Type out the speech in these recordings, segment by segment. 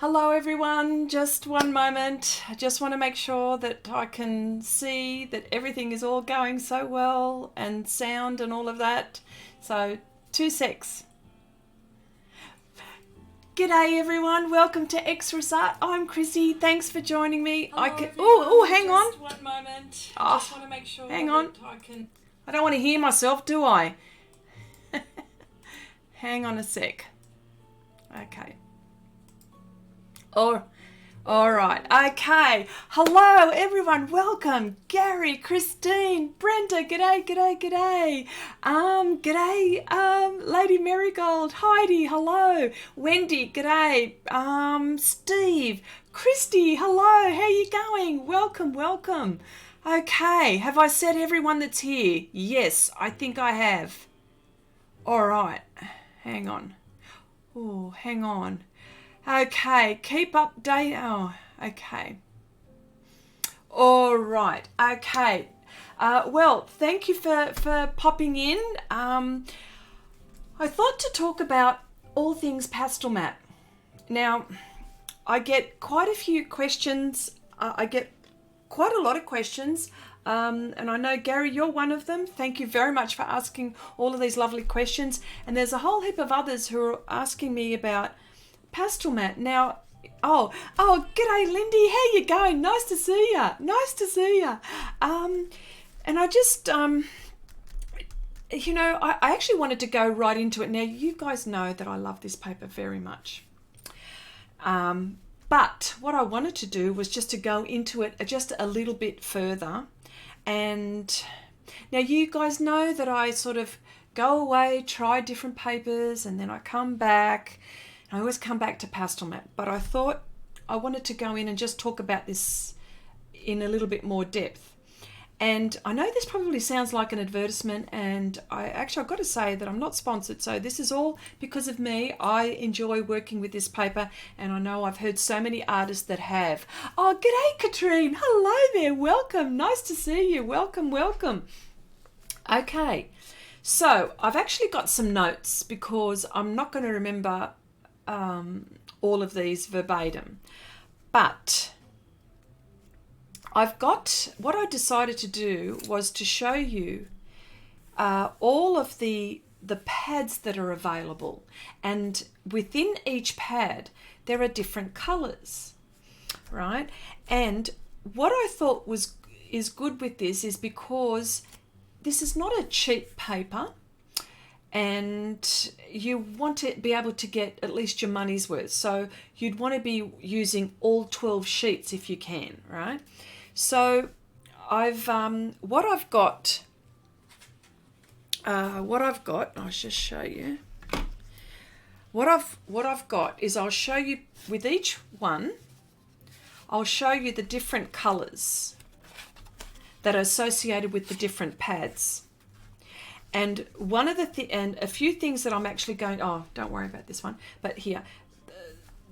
Hello everyone, just one moment. I just want to make sure that I can see that everything is all going so well and sound and all of that. So, 2 secs. G'day everyone, welcome to Xrissart. I'm Chrissy, thanks for joining me. Hang on. Just one moment. Oh, I just want to make sure hang on. that I can... I don't want to hear myself, do I? Hang on a sec. Okay. All right. Okay. Hello, everyone. Welcome. Gary, Christine, Brenda. G'day, g'day, g'day. G'day. Lady Marigold, Heidi. Hello. Wendy. G'day. Steve, Christy. Hello. How you going? Welcome, welcome. Okay. Have I said everyone that's here? Yes, I think I have. All right. Hang on. Oh, hang on. Okay, keep update. Oh, okay. All right. Okay. Well, thank you for popping in. I thought to talk about all things Pastelmat. Now, I get quite a few questions. I get quite a lot of questions. And I know, Gary, you're one of them. Thank you very much for asking all of these lovely questions. And there's a whole heap of others who are asking me about Pastelmat. Now, g'day Lindy, how you going? Nice to see ya. Nice to see ya. And I just, I actually wanted to go right into it. Now, you guys know that I love this paper very much. But what I wanted to do was just to go into it just a little bit further. And now you guys know that I sort of go away, try different papers, and then I come back. I always come back to Pastelmat, but I thought I wanted to go in and just talk about this in a little bit more depth. And I know this probably sounds like an advertisement, and I've got to say that I'm not sponsored, so this is all because of me. I enjoy working with this paper, and I know I've heard so many artists that have. Oh, g'day Katrine, hello there, welcome, nice to see you, welcome, welcome. Okay, so I've actually got some notes because I'm not going to remember all of these verbatim, but what I decided to do was to show you all of the pads that are available, and within each pad there are different colors, right? And what I thought is good with this is because this is not a cheap paper, and you want to be able to get at least your money's worth. So you'd want to be using all 12 sheets if you can, right? So I'll just show you. What I've got is I'll show you with each one, I'll show you the different colors that are associated with the different pads. And one of and a few things that I'm actually going, don't worry about this one, but here,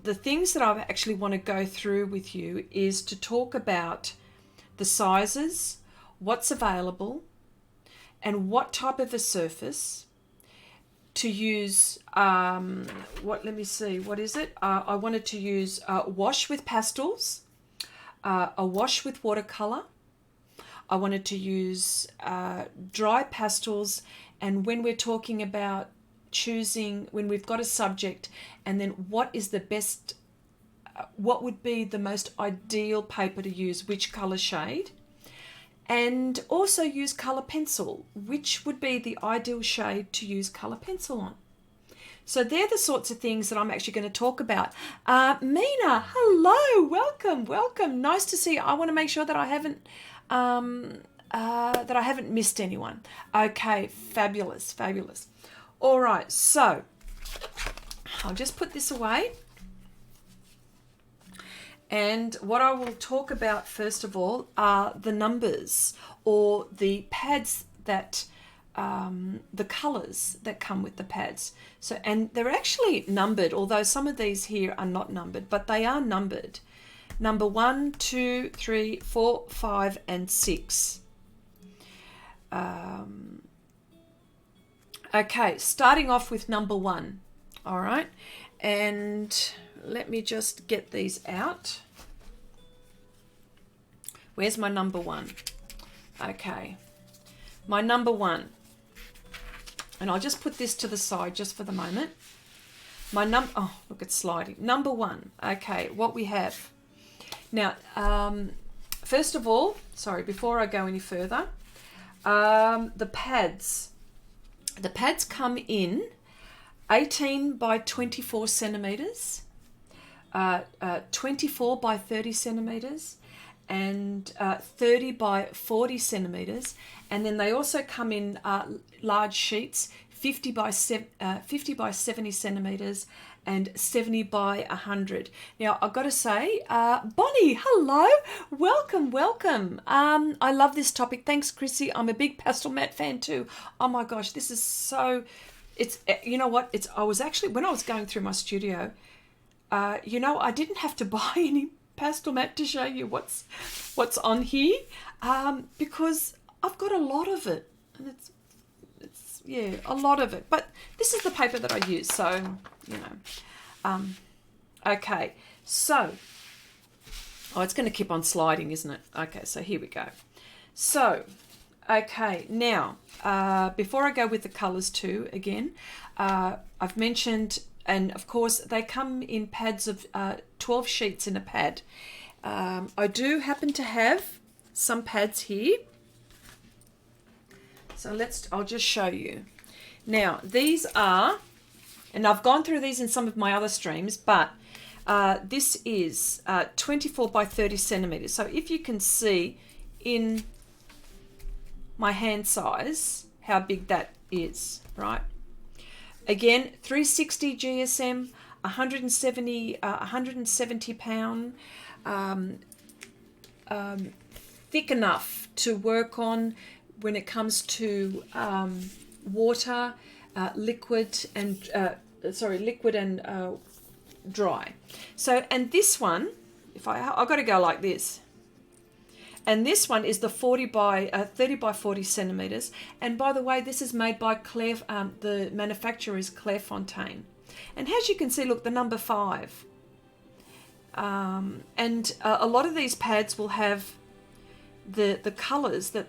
the things that I actually want to go through with you is to talk about the sizes, what's available, and what type of a surface to use. Let me see, what is it? I wanted to use wash with pastels, a wash with watercolor. I wanted to use dry pastels, and when we're talking about choosing, when we've got a subject, and then what is the best, what would be the most ideal paper to use, which colour shade, and also use colour pencil, which would be the ideal shade to use colour pencil on. So they're the sorts of things that I'm actually going to talk about. Mina, hello, welcome. Nice to see you. I want to make sure that I haven't missed anyone. Okay, fabulous. All right, so I'll just put this away. And what I will talk about first of all are the numbers, or the pads that, the colors that come with the pads. So, and they're actually numbered, although some of these here are not numbered, but they are numbered. Number 1, 2, 3, 4, 5, and 6. Okay, starting off with number 1. All right, and let me just get these out. Where's my number one? Okay, my number one. And I'll just put this to the side just for the moment. Oh, look, it's sliding. Number one. Okay, what we have. Now, first of all, sorry, before I go any further, the pads. The pads come in 18 by 24 centimeters, 24 by 30 centimeters, and 30 by 40 centimeters. And then they also come in large sheets, 50 by 70 centimeters and 70 by 100. Now, I've got to say, Bonnie, hello, welcome. I love this topic. Thanks, Chrissy. I'm a big Pastelmat fan too. Oh my gosh, this is so, it's, you know what, I was actually, when I was going through my studio, I didn't have to buy any Pastelmat to show you what's on here, because I've got a lot of it, and it's yeah, a lot of it. But this is the paper that I use, so okay. So, it's going to keep on sliding, isn't it? Okay, so here we go. So, okay, now before I go with the colours too, again, I've mentioned. And of course, they come in pads of 12 sheets in a pad. I do happen to have some pads here. So I'll just show you. Now, these are, and I've gone through these in some of my other streams, but this is 24 by 30 centimeters. So if you can see in my hand size, how big that is, right? Again, 360 GSM, 170 pound, thick enough to work on when it comes to water, liquid and dry. So, and this one, I've got to go like this. And this one is the 30 by 40 centimeters. And by the way, this is made by Claire. The manufacturer is Clairefontaine. And as you can see, look, the number 5. And a lot of these pads will have the colors that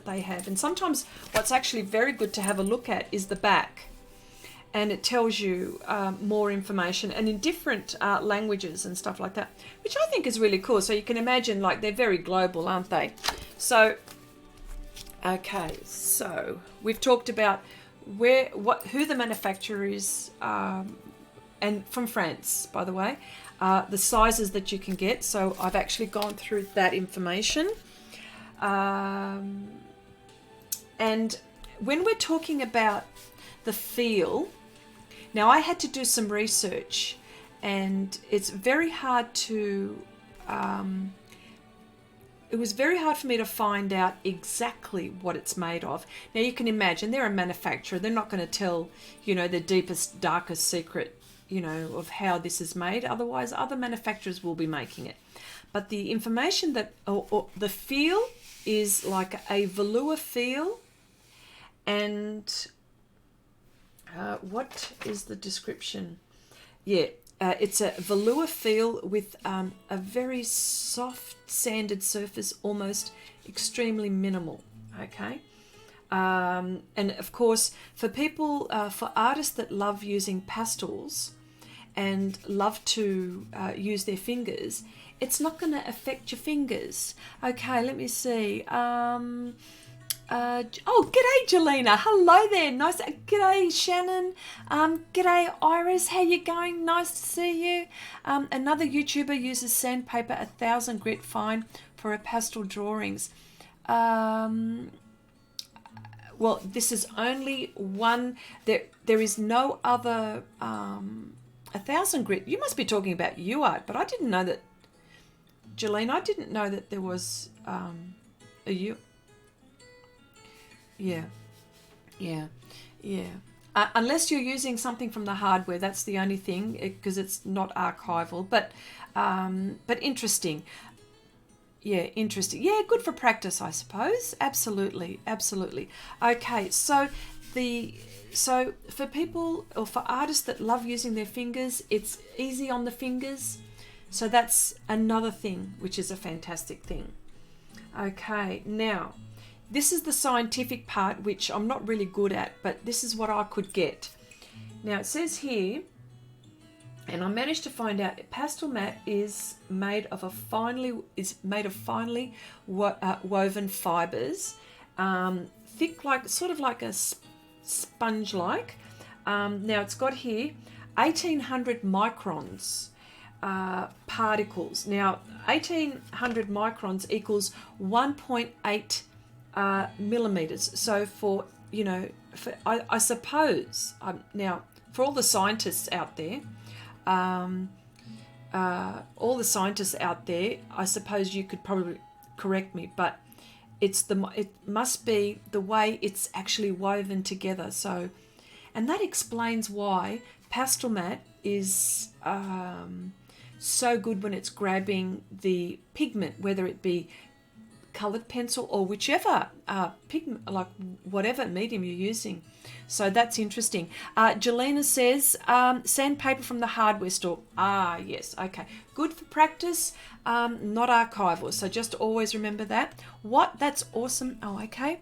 they have. And sometimes what's actually very good to have a look at is the back. And it tells you more information, and in different languages and stuff like that, which I think is really cool. So you can imagine, like, they're very global, aren't they? So, okay, so we've talked about who the manufacturer is, and from France, by the way, the sizes that you can get. So I've actually gone through that information, and when we're talking about the feel. Now, I had to do some research, and it's very hard to, it was very hard for me to find out exactly what it's made of. Now, you can imagine they're a manufacturer. They're not going to tell, the deepest, darkest secret, of how this is made. Otherwise, other manufacturers will be making it. But the information that, or the feel is like a velour feel, and what is the description? Yeah, it's a velour feel with a very soft sanded surface, almost extremely minimal. Okay, and of course, for people, for artists that love using pastels and love to use their fingers, it's not going to affect your fingers. Okay, let me see. G'day Jelena, hello there, nice, g'day Shannon, g'day Iris, how you going, nice to see you. Another YouTuber uses sandpaper 1000 grit fine for her pastel drawings. Well, this is only one, there is no other, 1000 grit, you must be talking about UArt, but I didn't know that, Jelena, I didn't know that there was a U. Yeah. Unless you're using something from the hardware, that's the only thing, because it's not archival. But interesting. Yeah, interesting. Yeah, good for practice, I suppose. Absolutely. Okay, so so for people or for artists that love using their fingers, it's easy on the fingers. So that's another thing, which is a fantastic thing. Okay, now this is the scientific part, which I'm not really good at, but this is what I could get. Now it says here, and I managed to find out, Pastelmat is made of finely woven fibers, thick, like sort of like a sponge like. Now it's got here 1800 microns particles. Now 1800 microns equals 1.8 millimeters. So for, you know, I suppose now for all the scientists out there, I suppose you could probably correct me, but it must be the way it's actually woven together. So, and that explains why Pastelmat is so good when it's grabbing the pigment, whether it be coloured pencil or whichever pigment, like whatever medium you're using. So that's interesting. Jelena says sandpaper from the hardware store. Ah, yes, okay. Good for practice, not archival. So just always remember that. What? That's awesome. Oh, okay.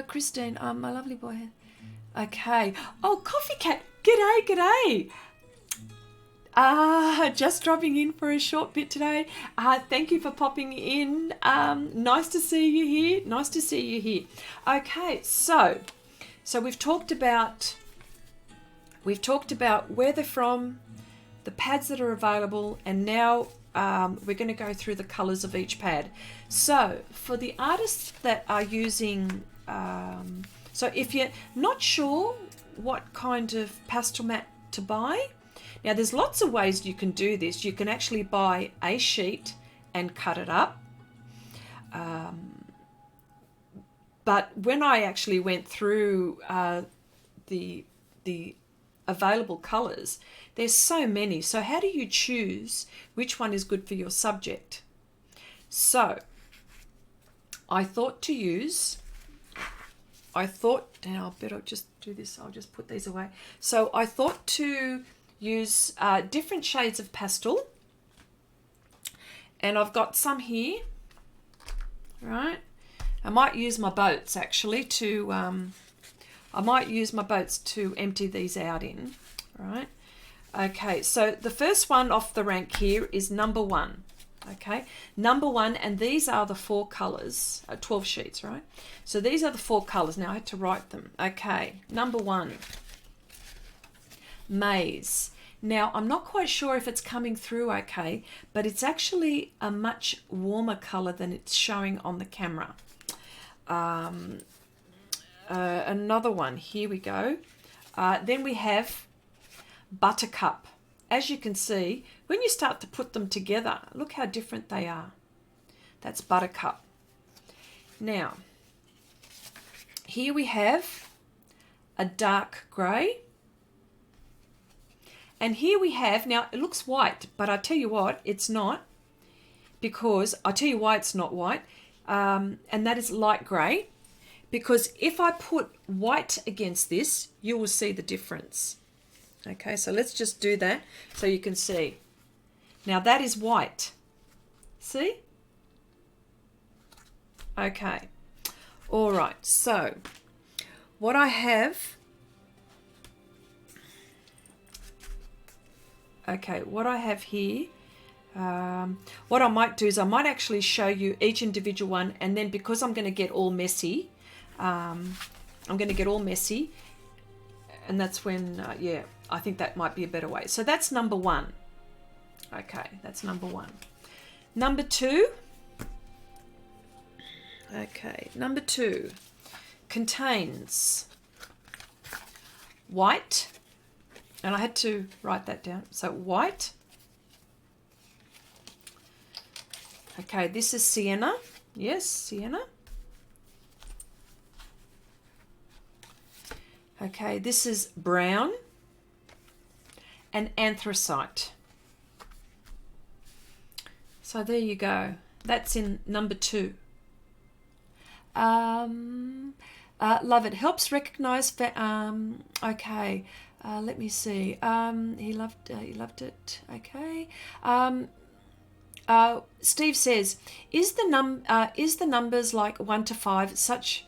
Christine, my lovely boy. Okay. Oh, Coffee Cat. G'day, g'day. Just dropping in for a short bit today. Thank you for popping in. Nice to see you here. Nice to see you here. Okay, so we've talked about where they're from, the pads that are available, and now we're going to go through the colours of each pad. So for the artists that are using, so if you're not sure what kind of Pastelmat to buy, now there's lots of ways you can do this. You can actually buy a sheet and cut it up. But when I actually went through the available colours, there's so many. So how do you choose which one is good for your subject? So I thought, and I'll bet I'll just do this. I'll just put these away. So I thought to use different shades of pastel, and I've got some here, right? I might use my boats actually to empty these out in, right? Okay, so the first one off the rank here is number 1. Okay, number 1, and these are the 4 colors, 12 sheets, right? So these are the 4 colors. Now I had to write them. Okay, number 1, Maize. Now I'm not quite sure if it's coming through okay, but it's actually a much warmer color than it's showing on the camera. Another one, here we go. Then we have Buttercup. As you can see, when you start to put them together, look how different they are. That's Buttercup. Now, here we have a dark grey. And here we have, now it looks white, but I tell you what, it's not, because I'll tell you why it's not white, and that is light grey, because if I put white against this, you will see the difference. Okay, so let's just do that so you can see. Now that is white. See? Okay. All right, so what I have, okay, what I have here, what I might do is I might actually show you each individual one, and then because I'm going to get all messy, and that's when, yeah, I think that might be a better way. So that's number 1. Okay, that's number 1. Number 2, okay, number 2 contains white, and I had to write that down. So white. Okay, this is sienna. Yes, sienna. Okay, this is brown and anthracite. So there you go. That's in number 2. Love it. Helps recognize. Okay. Let me see. He loved it. Okay. Steve says, is the numbers like 1 to 5 such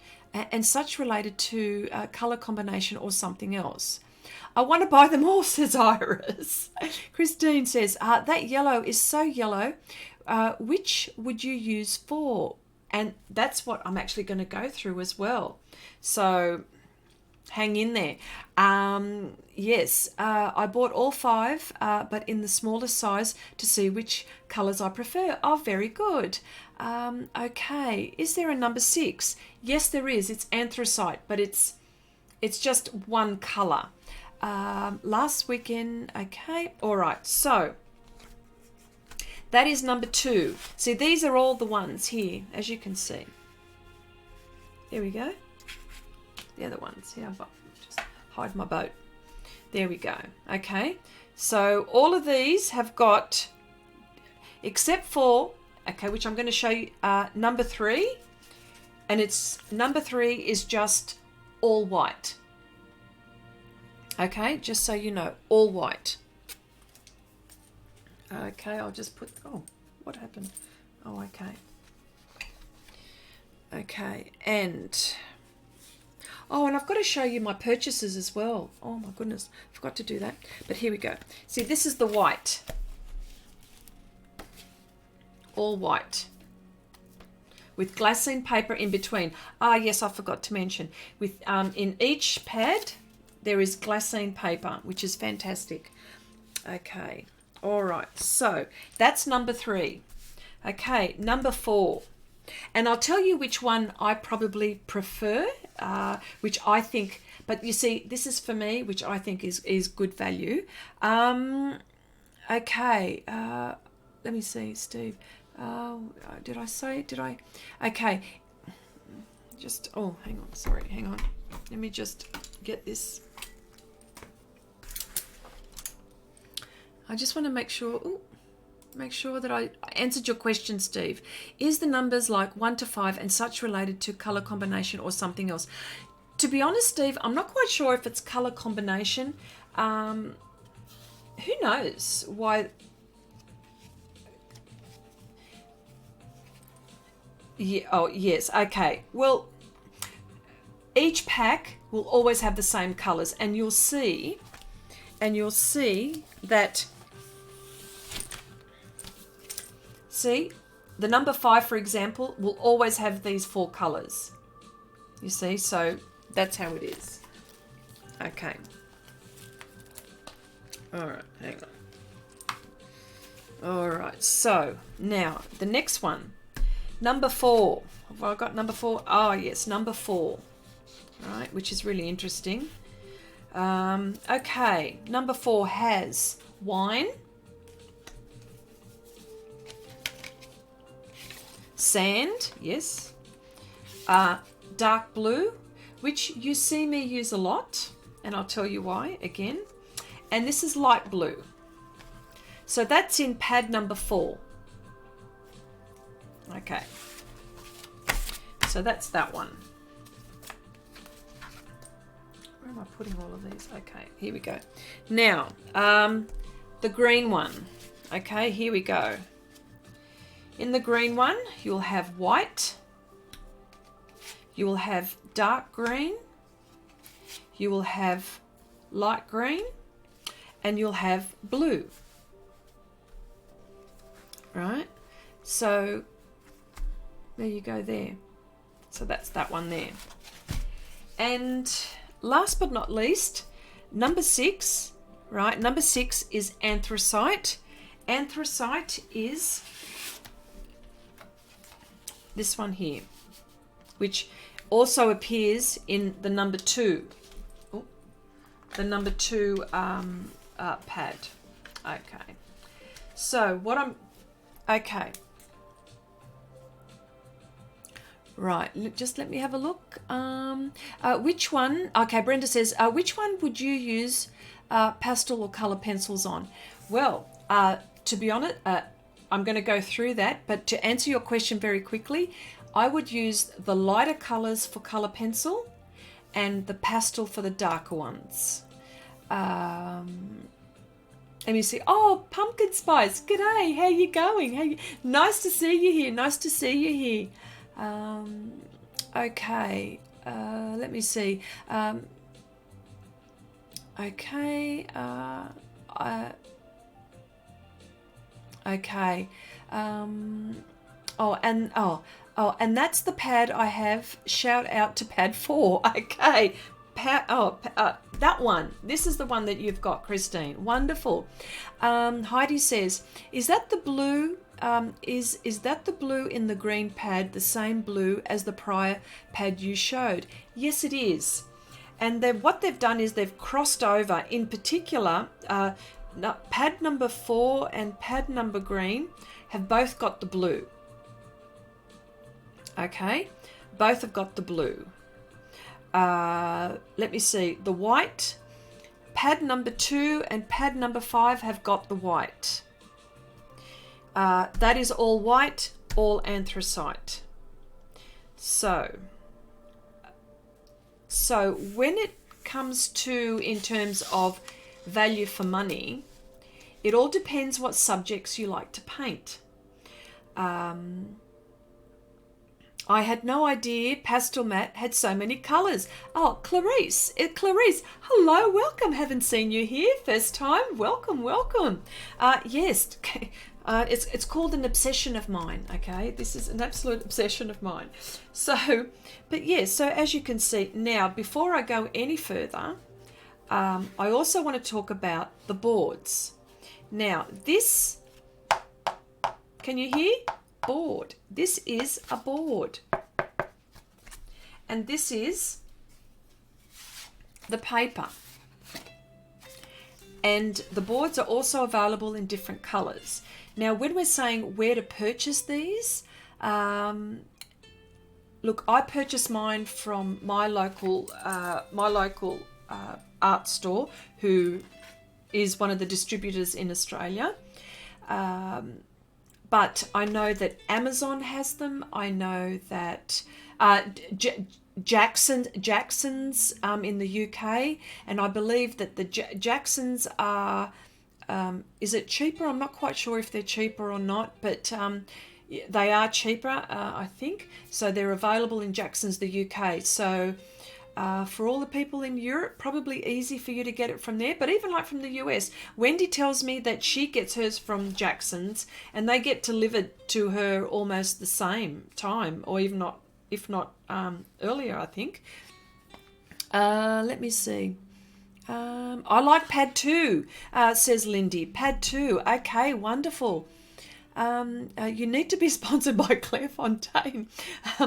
related to color combination or something else? I want to buy them all, says Iris. Christine says, that yellow is so yellow. Which would you use for? And that's what I'm actually going to go through as well. So hang in there. Yes, I bought all 5, but in the smallest size to see which colours I prefer. Oh, very good. Okay, is there a number 6? Yes, there is. It's anthracite, but it's just one colour. Last weekend, okay, all right. So that is number 2. See, these are all the ones here, as you can see. There we go. The other ones. Here, I'll just hide my boat. There we go. Okay. So all of these have got, except for, okay, which I'm going to show you, number 3. And it's number 3 is just all white. Okay, just so you know, all white. Okay, I'll just put, oh, what happened? Oh, okay. Okay, and, oh, and I've got to show you my purchases as well. Oh my goodness, forgot to do that. But here we go. See, this is the white. All white. With glassine paper in between. Ah, yes, I forgot to mention. With in each pad, there is glassine paper, which is fantastic. Okay. All right, so that's number 3. Okay, number 4. And I'll tell you which one I probably prefer, which I think, but you see, this is for me, which I think is good value. Okay, let me see, Steve. Did I? Okay, just, oh, hang on, sorry, hang on. Let me just get this. I just want to make sure that I answered your question, Steve. Is the numbers like 1 to 5 and such related to color combination or something else? To be honest, Steve, I'm not quite sure if it's color combination. Who knows why? Yeah. Oh, yes. Okay. Well, each pack will always have the same colors, and you'll see that. See, the number 5, for example, will always have these 4 colors. You see, so that's how it is. Okay. All right, hang on. All right, so now the next one, number 4. Have I got number 4? Oh, yes, number 4. Right, which is really interesting. Okay, number 4 has wine, sand, yes, dark blue, which you see me use a lot, and I'll tell you why again. And this is light blue. So that's in pad number 4. Okay. So that's that one. Where am I putting all of these? Okay, here we go. Now, the green one. Okay, here we go. In the green one, you'll have white, you will have dark green, you will have light green, and you'll have blue. Right? So there you go there. So that's that one there. And last but not least, number 6, right? Number 6 is anthracite. Anthracite is this one here, which also appears in the number 2. Oh, the number 2 pad. Okay. So what I'm, okay. Right, just let me have a look. Which one, okay, Brenda says, which one would you use pastel or color pencils on? Well, to be honest, I'm going to go through that, but to answer your question very quickly, I would use the lighter colors for color pencil and the pastel for the darker ones. Let me see. Oh, pumpkin spice. G'day. How you going? Nice to see you here. Nice to see you here. Okay. Let me see. Okay. Okay. And that's the pad I have. Shout out to pad 4. Okay. That one. This is the one that you've got, Christine. Wonderful. Heidi says, is that the blue? Is that the blue in the green pad the same blue as the prior pad you showed? Yes, it is. And what they've done is they've crossed over. In particular, pad number 4 and pad number green have both got the blue. Okay, both have got the blue. Let me see. The white, pad number 2 and pad number 5 have got the white. That is all white, all anthracite. So when it comes to, in terms of value for money, it all depends what subjects you like to paint. I had no idea Pastelmat had so many colours. Oh, Clarice, hello, welcome. Haven't seen you here, first time. Welcome. Yes, it's called an obsession of mine, okay? This is an absolute obsession of mine. So as you can see, now, before I go any further, I also want to talk about the boards. Now, this, can you hear? Board. This is a board. And this is the paper. And the boards are also available in different colours. Now, when we're saying where to purchase these, look, I purchased mine from my local art store, who is one of the distributors in Australia. But I know that Amazon has them. I know that Jackson's in the UK, and I believe that the Jacksons are, is it cheaper? I'm not quite sure if they're cheaper or not, but they are cheaper, I think. So they're available in Jackson's, the UK. So for all the people in Europe, probably easy for you to get it from there. But even like from the US, Wendy tells me that she gets hers from Jackson's, and they get delivered to her almost the same time, or even not, if not earlier, I think. Let me see. I like pad 2, says Lindy. Pad 2. Okay, wonderful. You need to be sponsored by Clairefontaine.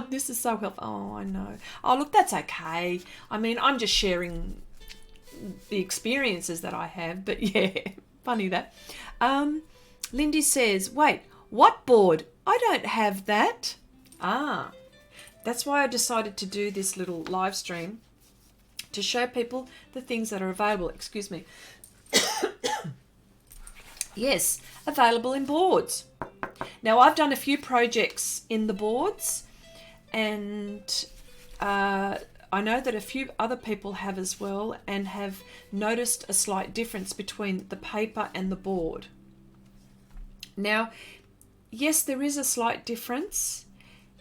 This is so helpful. Oh, I know. Oh, look, that's okay. I mean, I'm just sharing the experiences that I have, but yeah, funny that. Lindy says, wait, what board? I don't have that. That's why I decided to do this little live stream, to show people the things that are available. Excuse me. Yes, available in boards. Now, I've done a few projects in the boards, and I know that a few other people have as well, and have noticed a slight difference between the paper and the board. Now, yes, there is a slight difference.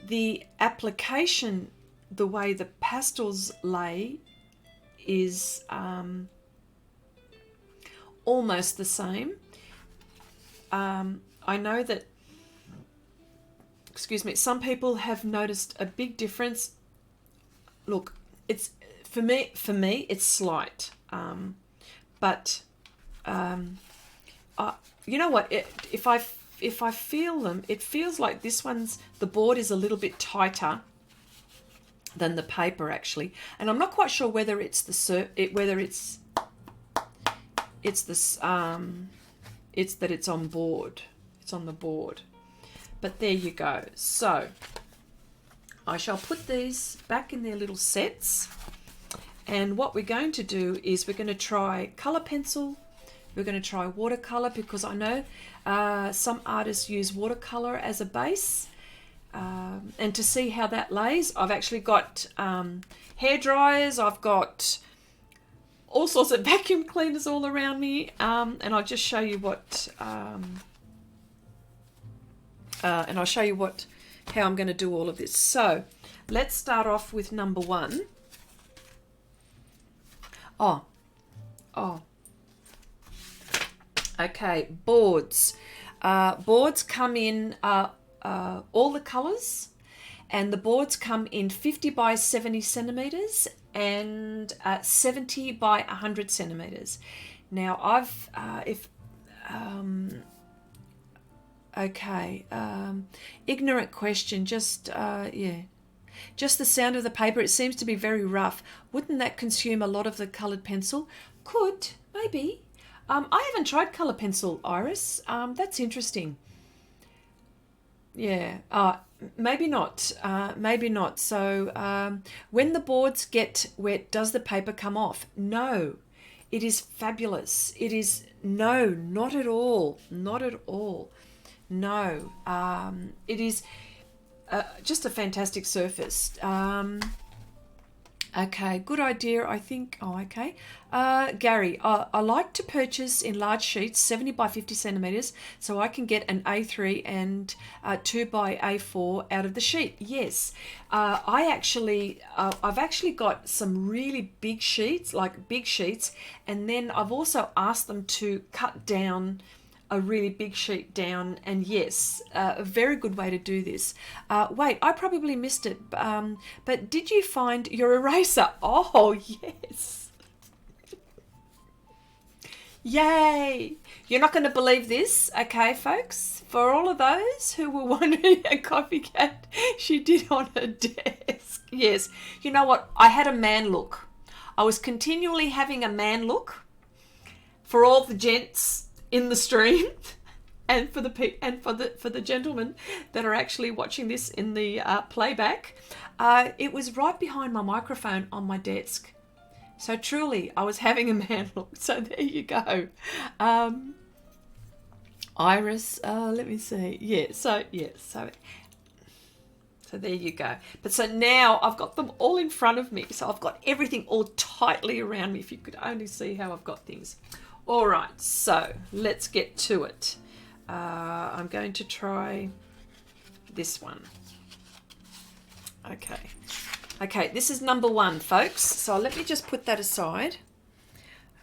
The application, the way the pastels lay, is almost the same. I know that, excuse me, some people have noticed a big difference. Look, it's for me it's slight, but you know what? If I feel them, it feels like the board is a little bit tighter than the paper actually, and I'm not quite sure whether it's that it's on board. It's on the board. But there you go. So I shall put these back in their little sets. And what we're going to do is we're going to try colour pencil. We're going to try watercolour, because I know some artists use watercolour as a base. and to see how that lays. I've actually got hair dryers, I've got all sorts of vacuum cleaners all around me, and I'll just show you what how I'm going to do all of this. So let's start off with number one. Okay, boards. Boards come in all the colors, and the boards come in 50 by 70 centimeters and 70 by 100 centimeters. Now I've ignorant question, just the sound of the paper, it seems to be very rough. Wouldn't that consume a lot of the colored pencil? Could, maybe. I haven't tried color pencil, Iris. That's interesting. Yeah, maybe not. Maybe not. So when the boards get wet, does the paper come off? No. It is fabulous. It is, no, not at all. Not at all. No. It is just a fantastic surface. Okay, good idea, I think. Oh, okay. Gary, I like to purchase in large sheets, 70 by 50 centimeters, so I can get an A3 and 2 by A4 out of the sheet. Yes, I've actually got some really big sheets, and then I've also asked them to cut down a really big sheet down, and yes, a very good way to do this. Wait, I probably missed it, but did you find your eraser? Oh, yes. Yay. You're not going to believe this, okay, folks? For all of those who were wondering, a copycat, she did on her desk. Yes, you know what? I had a man look. I was continually having a man look for all the gents in the stream, and for the gentlemen that are actually watching this in the playback. It was right behind my microphone on my desk. So truly, I was having a man look. So there you go. Iris, let me see. So there you go. But so now I've got them all in front of me. So I've got everything all tightly around me. If you could only see how I've got things. All right, so let's get to it. I'm going to try this one. Okay, this is number one, folks. So let me just put that aside.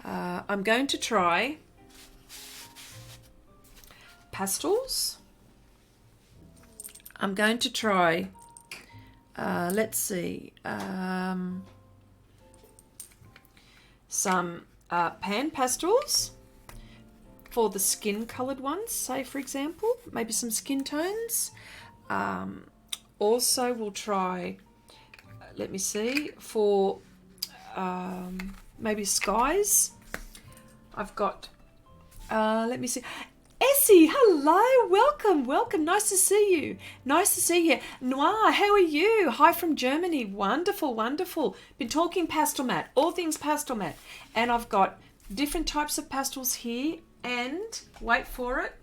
I'm going to try pastels. I'm going to try, let's see, some Panpastels for the skin colored ones, say for example, maybe some skin tones. Also we'll try, let me see, for maybe skies. I've got, let me see, Essie, hello, welcome, nice to see you. Noir, how are you? Hi from Germany, wonderful. Been talking Pastelmat, all things Pastelmat, and I've got different types of pastels here, and wait for it,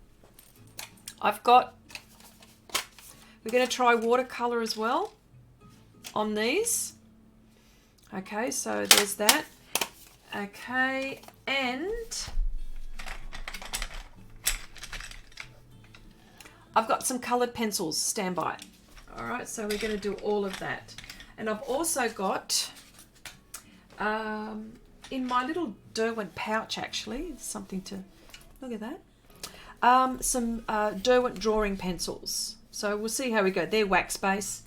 we're going to try watercolor as well on these. Okay, so there's that. Okay, and I've got some colored pencils, stand by. All right, so we're going to do all of that. And I've also got, in my little Derwent pouch, actually, something to, look at that, some Derwent drawing pencils. So we'll see how we go. They're wax base.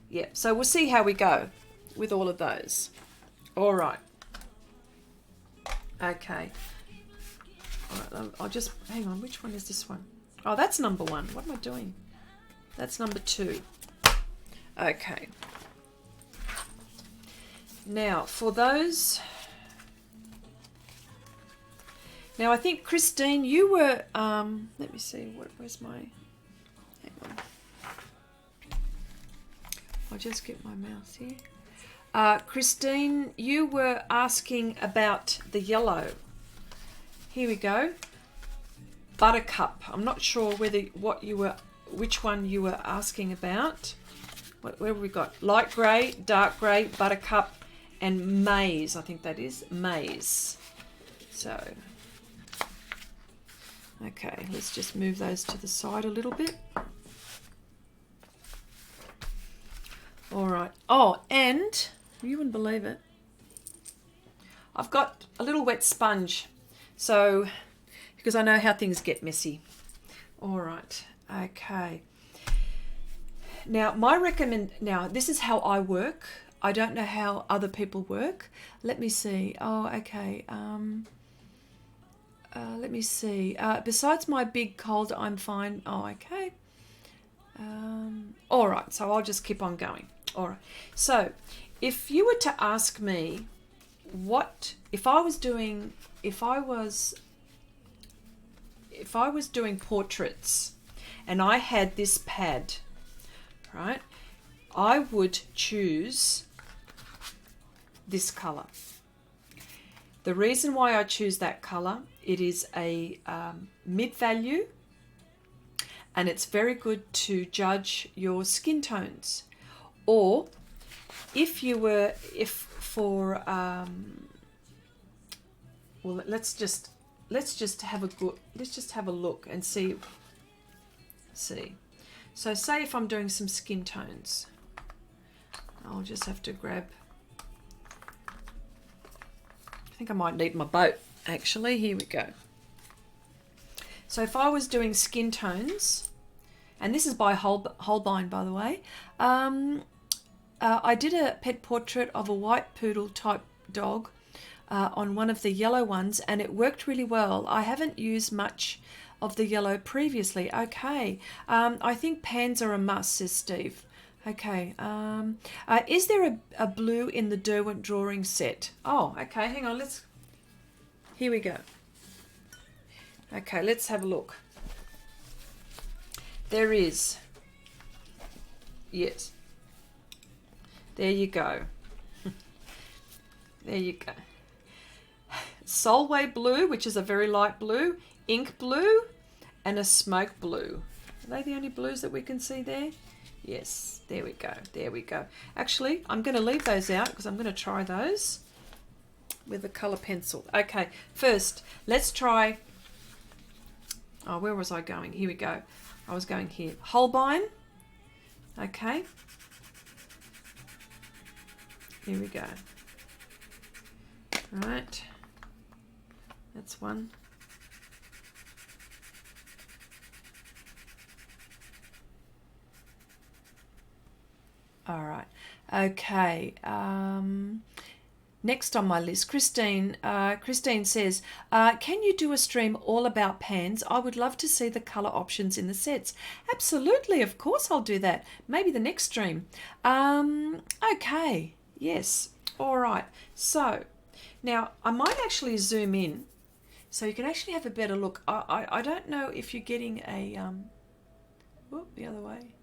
Yeah, so we'll see how we go with all of those. All right. Okay. All right, I'll just, hang on, which one is this one? Oh, that's number one. What am I doing? That's number two. Okay. Now, for those... Now, I think, Christine, you were... let me see. Where's my... Hang on. I'll just get my mouse here. Christine, you were asking about the yellow. Here we go. Buttercup. I'm not sure what you were which one you were asking about. Where have we got? Light grey, dark grey, buttercup, and maize. I think that is maize. So, okay, let's just move those to the side a little bit. All right. Oh, and you wouldn't believe it, I've got a little wet sponge. So, because I know how things get messy. All right. Okay. Now, now this is how I work. I don't know how other people work. Let me see. Oh, okay. Let me see. Besides my big cold, I'm fine. Oh, okay. All right. So I'll just keep on going. All right. So if you were to ask me what, if I was doing portraits and I had this pad, right, I would choose this color. The reason why I choose that color, it is a mid-value, and it's very good to judge your skin tones. Or if for well, let's just have a look and see. So say if I'm doing some skin tones, I'll just have to grab, I think I might need my boat actually. Here we go. So if I was doing skin tones, and this is by Holbein, by the way, I did a pet portrait of a white poodle type dog on one of the yellow ones, and it worked really well. I haven't used much of the yellow previously. Okay. I think pans are a must, says Steve. Okay. Is there a blue in the Derwent drawing set? Oh, okay. Hang on. Here we go. Okay, let's have a look. There is. Yes. There you go. There you go. Solway blue, which is a very light blue, ink blue, and a smoke blue. Are they the only blues that we can see there? Yes, there we go. There we go. Actually, I'm going to leave those out because I'm going to try those with a colour pencil. Okay, first, let's try... Oh, where was I going? Here we go. I was going here. Holbein. Okay. Here we go. Right. That's one. All right. Okay. Next on my list, Christine. Christine says, can you do a stream all about pans? I would love to see the colour options in the sets. Absolutely, of course I'll do that. Maybe the next stream. Okay, yes. All right. So, now I might actually zoom in so you can actually have a better look. I don't know if you're getting a... whoop, the other way.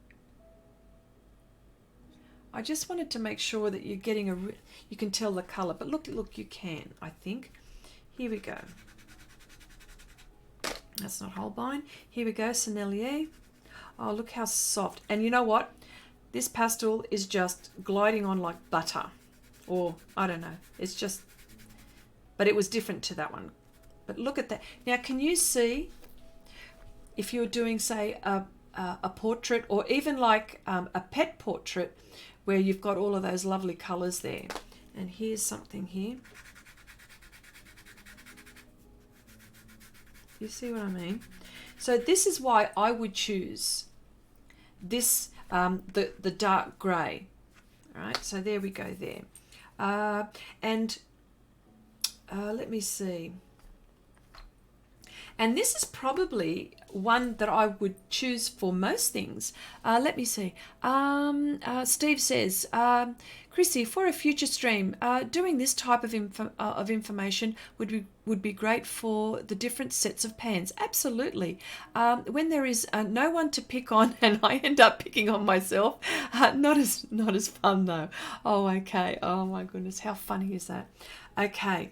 I just wanted to make sure that you're getting you can tell the colour, but look, you can, I think. Here we go. That's not Holbein. Here we go, Sennelier. Oh, look how soft. And you know what? This pastel is just gliding on like butter. Or, I don't know. It's just, but it was different to that one. But look at that. Now, can you see if you're doing, say, a portrait, or even like a pet portrait, where you've got all of those lovely colours there. And here's something here. You see what I mean? So this is why I would choose this, the dark grey. All right, so there we go there. Let me see. And this is probably one that I would choose for most things. Let me see. Steve says, Chrissy, for a future stream, doing this type of information would be great for the different sets of pans. Absolutely. When there is no one to pick on, and I end up picking on myself, not as fun though. Oh, okay. Oh my goodness, how funny is that? Okay,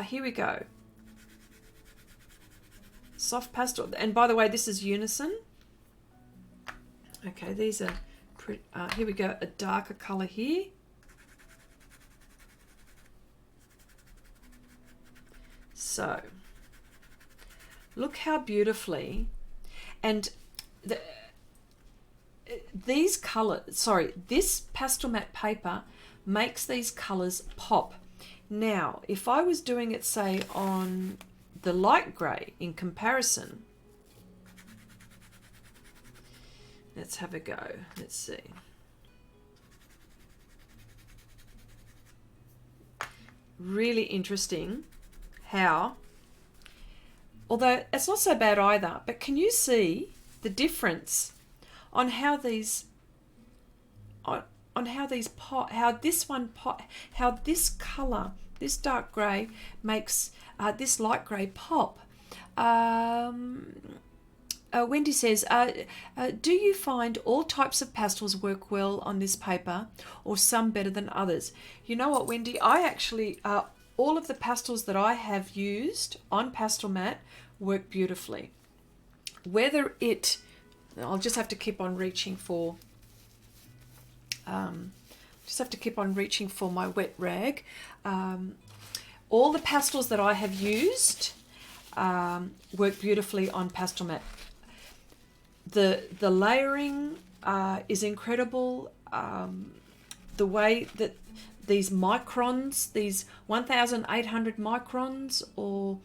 here we go. Soft pastel. And by the way, this is Unison. Okay, these are pretty, here we go, a darker colour here. So, look how beautifully, and these colours, sorry, this Pastelmat paper makes these colours pop. Now, if I was doing it, say, on the light grey in comparison, let's have a go. Let's see. Really interesting how, although it's not so bad either, but can you see the difference on how these how this one how this color, this dark grey makes this light grey pop. Wendy says, do you find all types of pastels work well on this paper, or some better than others? You know what, Wendy, I actually all of the pastels that I have used on Pastelmat work beautifully. Whether it, I'll just have to keep on reaching for my wet rag. All the pastels that I have used work beautifully on Pastelmat. The layering is incredible. The way that these microns, these 1,800 microns, or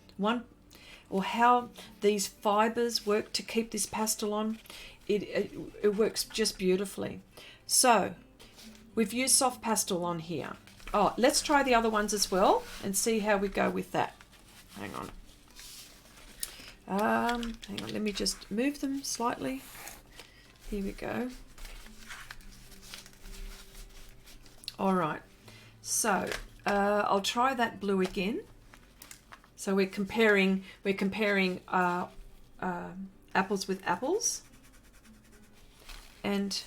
how these fibers work to keep this pastel on, it works just beautifully. So we've used soft pastel on here. Oh, let's try the other ones as well and see how we go with that. Hang on. Hang on, let me just move them slightly. Here we go. All right, so I'll try that blue again. So we're comparing apples with apples, and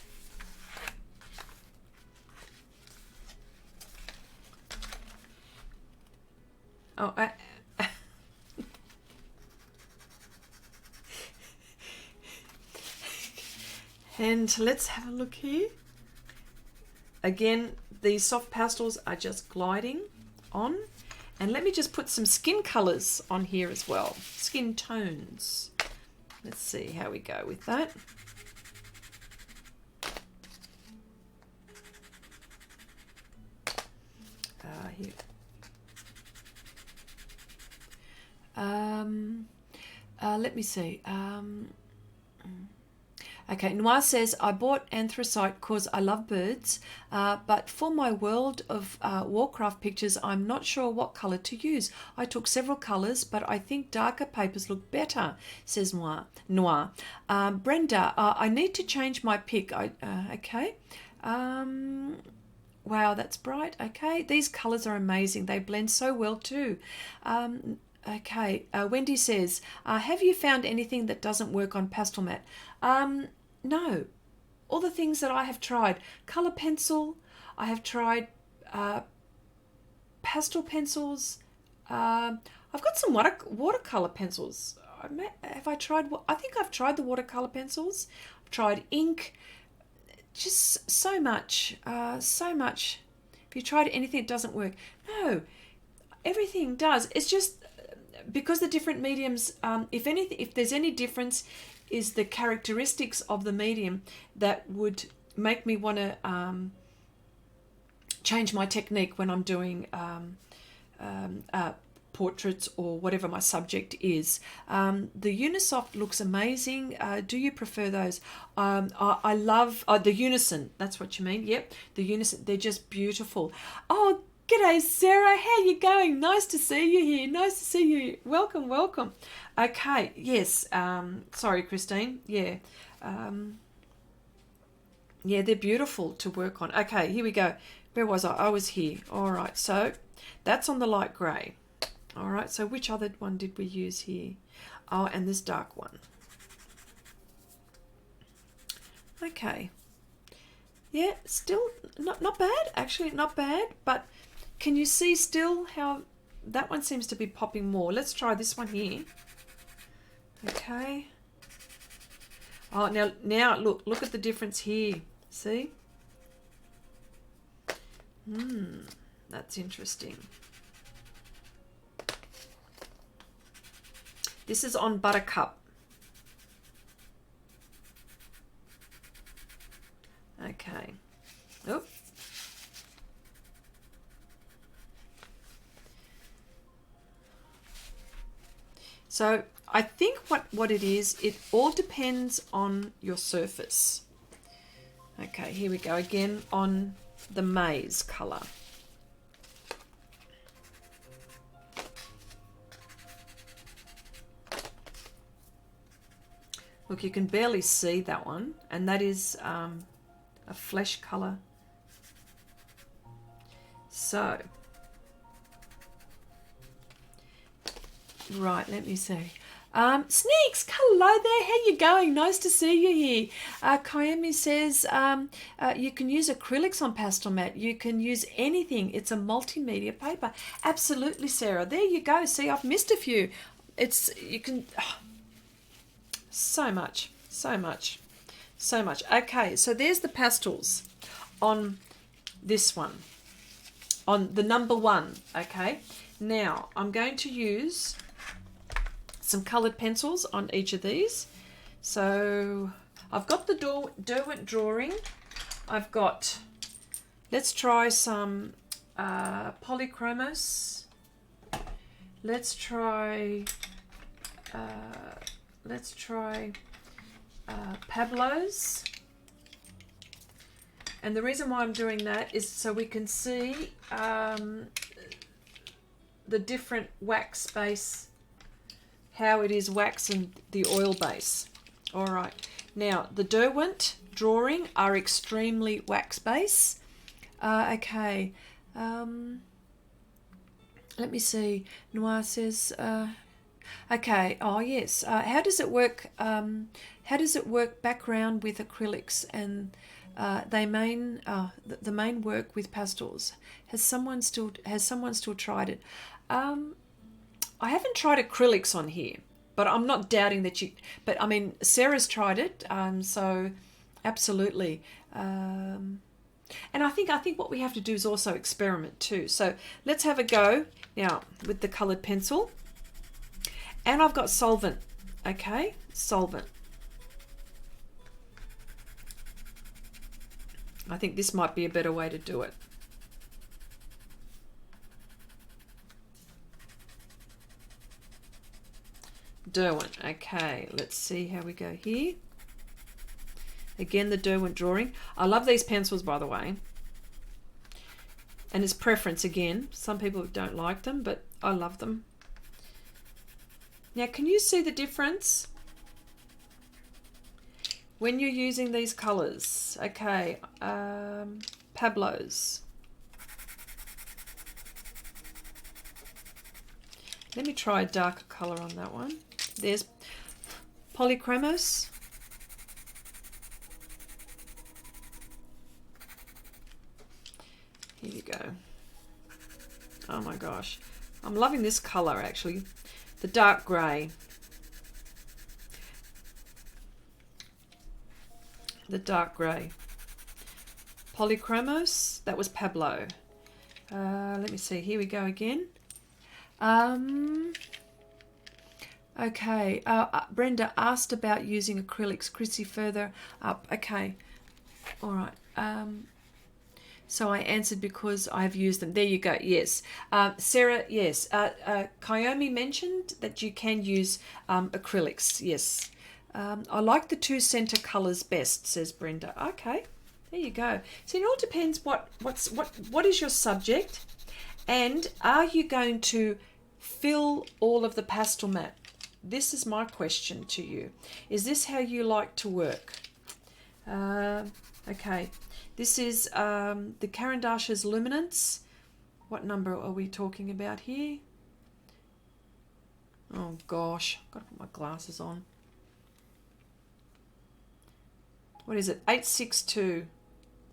and let's have a look here. Again, these soft pastels are just gliding on. And let me just put some skin colours on here as well. Skin tones. Let's see how we go with that. Here. Let me see. Okay, Noir says, I bought Xrissart because I love birds, but for my World of Warcraft pictures, I'm not sure what colour to use. I took several colours, but I think darker papers look better, says Noir. Brenda, I need to change my pick. Okay. Wow, that's bright. Okay, these colours are amazing. They blend so well too. Okay, Wendy says, have you found anything that doesn't work on Pastelmat? No. All the things that I have tried, colour pencil, I have tried pastel pencils. I've got some watercolour pencils. Have I tried? I think I've tried the watercolour pencils. I've tried ink. Just so much, so much. If you tried anything, it doesn't work. No, everything does. It's just because the different mediums. If there's any difference, is the characteristics of the medium that would make me want to change my technique when I'm doing portraits or whatever my subject is. The Unisoft looks amazing. Do you prefer those? I love the Unison. That's what you mean. Yep, the Unison. They're just beautiful. Oh, g'day, Sarah. How you going? Nice to see you here. Nice to see you. Welcome, welcome. Okay, yes. Sorry, Christine. Yeah. Yeah, they're beautiful to work on. Okay, here we go. Where was I? I was here. All right, so that's on the light grey. All right, so which other one did we use here? Oh, and this dark one. Okay. Yeah, still not bad. Actually, not bad. But can you see still how that one seems to be popping more? Let's try this one here. Okay. Oh, now look at the difference here. See? That's interesting. This is on Buttercup. Okay. Oh. So I think what it is, it all depends on your surface. Okay, here we go again on the maize color. Look, you can barely see that one, and that is a flesh color. So, right, let me see. Sneaks, hello there. How you going? Nice to see you here. Kayemi says you can use acrylics on Pastelmat. You can use anything. It's a multimedia paper. Absolutely, Sarah. There you go. See, I've missed a few. You can. So much. Okay, so there's the pastels on this one, on the number 1. Okay, now I'm going to use some coloured pencils on each of these. So I've got the Derwent drawing. I've got, let's try some polychromos. Let's try Pablos. And the reason why I'm doing that is so we can see the different wax base, how it is wax and the oil base. All right. Now, the Derwent drawing are extremely wax base. Okay. Let me see. Noir says... okay. Oh yes. How does it work? How does it work background with acrylics and the main work with pastels? Has someone still tried it? I haven't tried acrylics on here, but I'm not doubting that you. But I mean, Sarah's tried it, so absolutely. And I think what we have to do is also experiment too. So let's have a go now with the coloured pencil. And I've got solvent, okay? Solvent. I think this might be a better way to do it. Derwent, okay. Let's see how we go here. Again, the Derwent drawing. I love these pencils, by the way. And it's preference again. Some people don't like them, but I love them. Now, can you see the difference when you're using these colours? Okay, Pablos. Let me try a darker colour on that one. There's Polychromos. Here you go. Oh my gosh. I'm loving this colour actually. The dark grey. The dark grey. Polychromos, that was Pablo. Let me see, here we go again. Okay, Brenda asked about using acrylics. Chrissy further up. Okay, all right. So I answered because I've used them. There you go. Yes. Sarah, yes. Kayomi mentioned that you can use acrylics. Yes. I like the 2 center colors best, says Brenda. Okay. There you go. So it all depends what is your subject, and are you going to fill all of the Pastelmat? This is my question to you. Is this how you like to work? Okay. This is the Caran d'Ache's Luminance. What number are we talking about here? Oh gosh, I've got to put my glasses on. What is it? 862.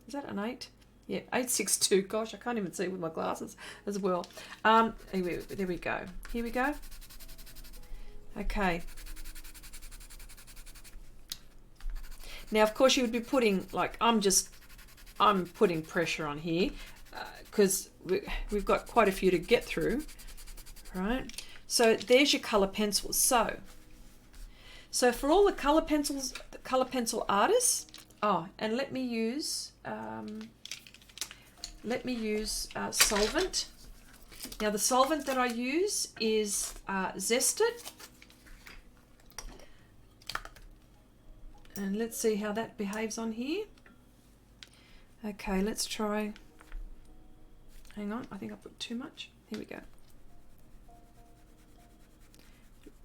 Is that an 8? Yeah, 862. Gosh, I can't even see with my glasses as well. There we go. Here we go. Okay. Now, of course, you would be putting, like, I'm putting pressure on here because we've got quite a few to get through, right? So there's your colour pencils. So for all the colour pencil artists, and let me use solvent. Now the solvent that I use is Xrissart. And let's see how that behaves on here. Okay, let's try. Hang on, I think I put too much. Here we go.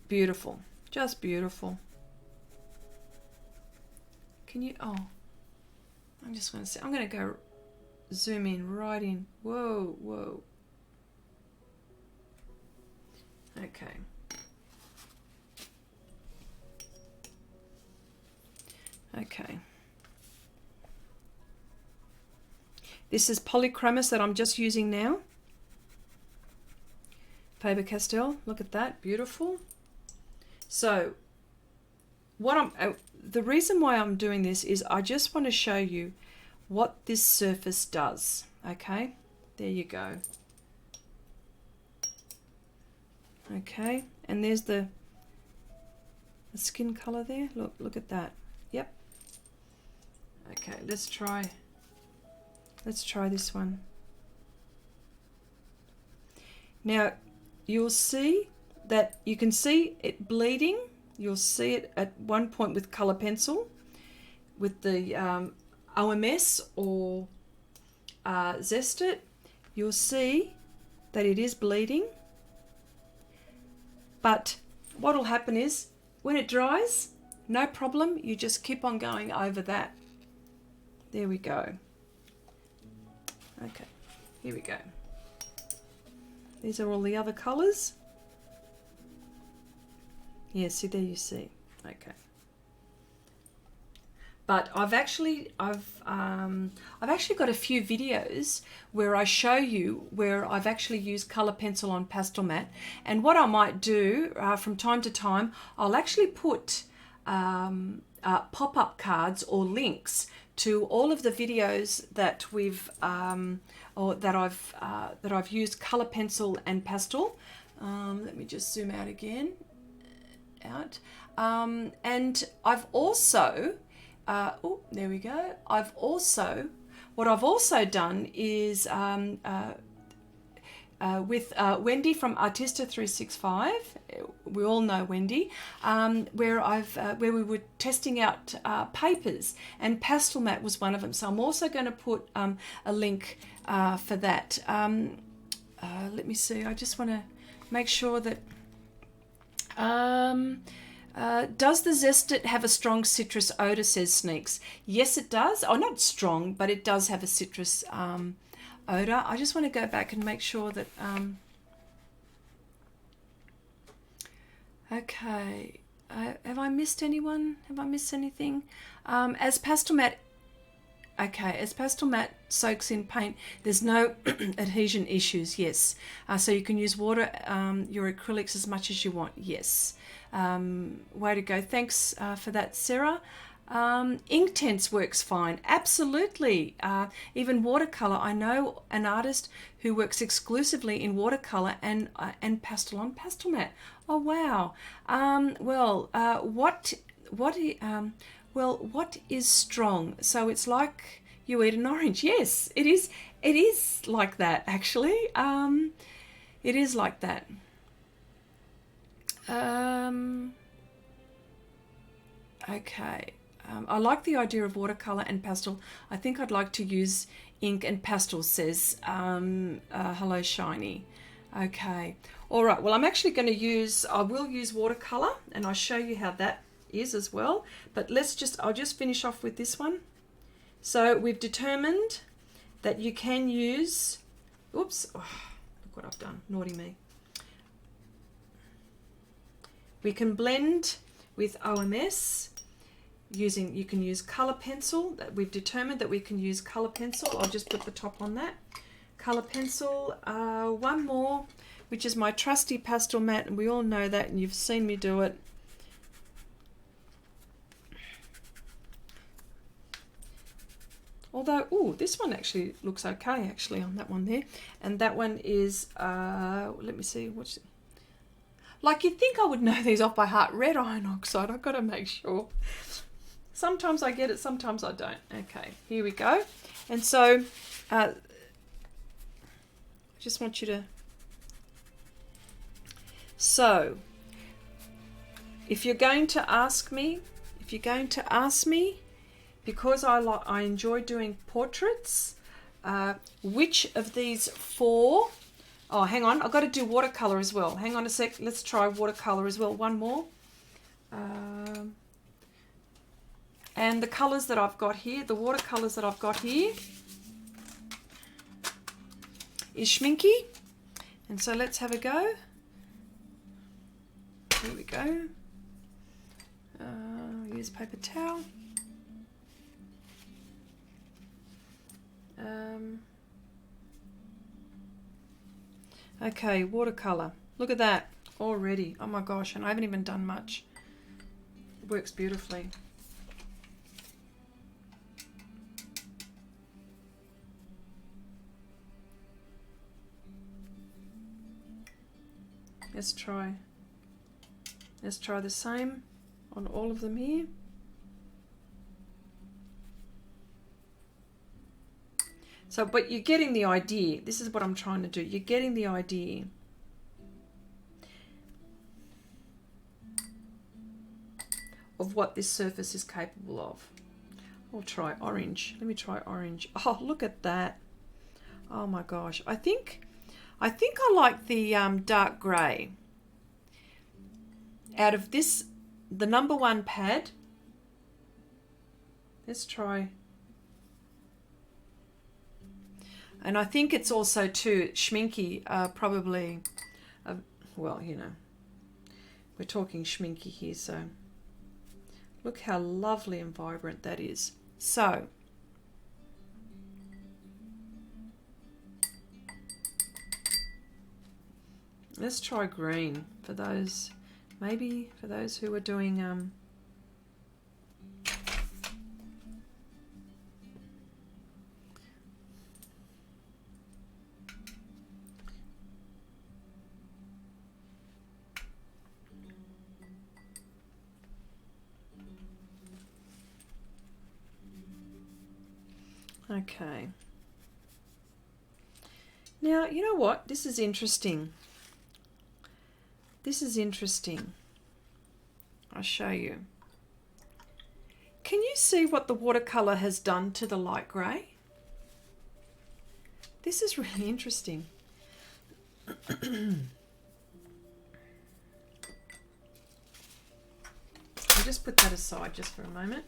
Beautiful, just beautiful. Can you, I just want to see. I'm going to go zoom in right in. Whoa, whoa. Okay. Okay. This is polychromos that I'm just using now. Faber-Castell, look at that, beautiful. So the reason why I'm doing this is I just want to show you what this surface does. Okay, there you go. Okay, and there's the skin color there. Look at that. Yep. Okay, let's try this one. Now you'll see that you can see it bleeding. You'll see it at one point with colour pencil, with the OMS or Xrissart. You'll see that it is bleeding. But what will happen is when it dries, no problem, you just keep on going over that. There we go. Okay, here we go. These are all the other colours. Yeah, see there you see. Okay. But I've actually got a few videos where I show you where I've actually used colour pencil on Pastelmat, and what I might do from time to time, I'll actually put pop-up cards or links to all of the videos that we've that I've used colour pencil and pastel. Let me just zoom out again. And I've also there we go. What I've also done is with Wendy from Artista 365. We all know Wendy, where we were testing out papers, and Pastelmat was one of them. So I'm also going to put a link for that. Let me see. I just want to make sure that. Does the Xrissart have a strong citrus odor, says Sneaks? Yes, it does. Oh, not strong, but it does have a citrus odor. I just want to go back and make sure that... okay. Have I missed anyone? Have I missed anything? As Pastelmat... Okay, as Pastelmat soaks in paint, there's no adhesion issues, yes. So you can use water, your acrylics as much as you want, yes. Way to go. Thanks for that, Sarah. Inktense works fine, absolutely. Even watercolor. I know an artist who works exclusively in watercolor and pastel on Pastelmat. Oh wow. What is strong? So it's like you eat an orange. Yes, it is. It is like that, actually. It is like that. Okay. I like the idea of watercolor and pastel. I think I'd like to use ink and pastel, says hello Shiny. Okay. All right. Well, I'm actually going to I will use watercolor, and I'll show you how that is as well. But I'll just finish off with this one. So we've determined that you can use, oops, look what I've done, naughty me. We can blend with OMS using, you can use colour pencil. That we've determined that we can use colour pencil. I'll just put the top on that. Colour pencil, one more, which is my trusty Pastelmat, and we all know that, and you've seen me do it. Although, oh, this one actually looks okay actually on that one there. And that one is, let me see, what's it? Like you'd think I would know these off by heart. Red iron oxide, I've got to make sure. Sometimes I get it, sometimes I don't. Okay, here we go. And so, I just want you to, so, if you're going to ask me, because I enjoy doing portraits, which of these four, oh, hang on, I've got to do watercolor as well. Hang on a sec, let's try watercolor as well. One more. And the colors that I've got here, the watercolors that I've got here is Schminky. And so let's have a go. Here we go. Use paper towel. Okay, watercolor. Look at that already. Oh my gosh, and I haven't even done much. It works beautifully. Let's try the same on all of them here. So, but you're getting the idea. This is what I'm trying to do. You're getting the idea. Of what this surface is capable of. I'll try orange. Let me try orange. Oh, look at that. Oh my gosh. I think I like the dark grey. Out of this, the number one pad. Let's try. And I think it's also too Schminky, probably, well, you know, we're talking Schminky here, so look how lovely and vibrant that is. So, let's try green for those, maybe for those who are doing, okay. Now, you know what? This is interesting. This is interesting. I'll show you. Can you see what the watercolor has done to the light grey? This is really interesting. I'll just put that aside just for a moment.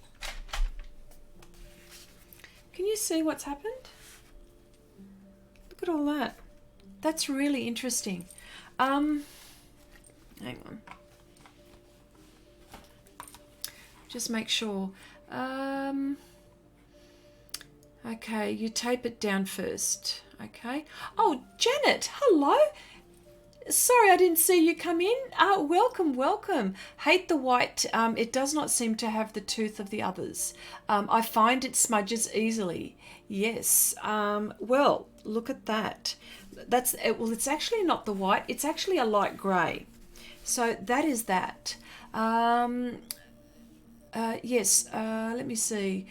Can you see what's happened? Look at all that. That's really interesting. Hang on. Just make sure. Okay, you tape it down first. Okay. Oh, Janet, hello. Sorry, I didn't see you come in. Welcome, welcome. Hate the white. It does not seem to have the tooth of the others. I find it smudges easily. Yes. Well, look at that. That's it. Well, it's actually not the white. It's actually a light grey. So that is that. Yes. Let me see.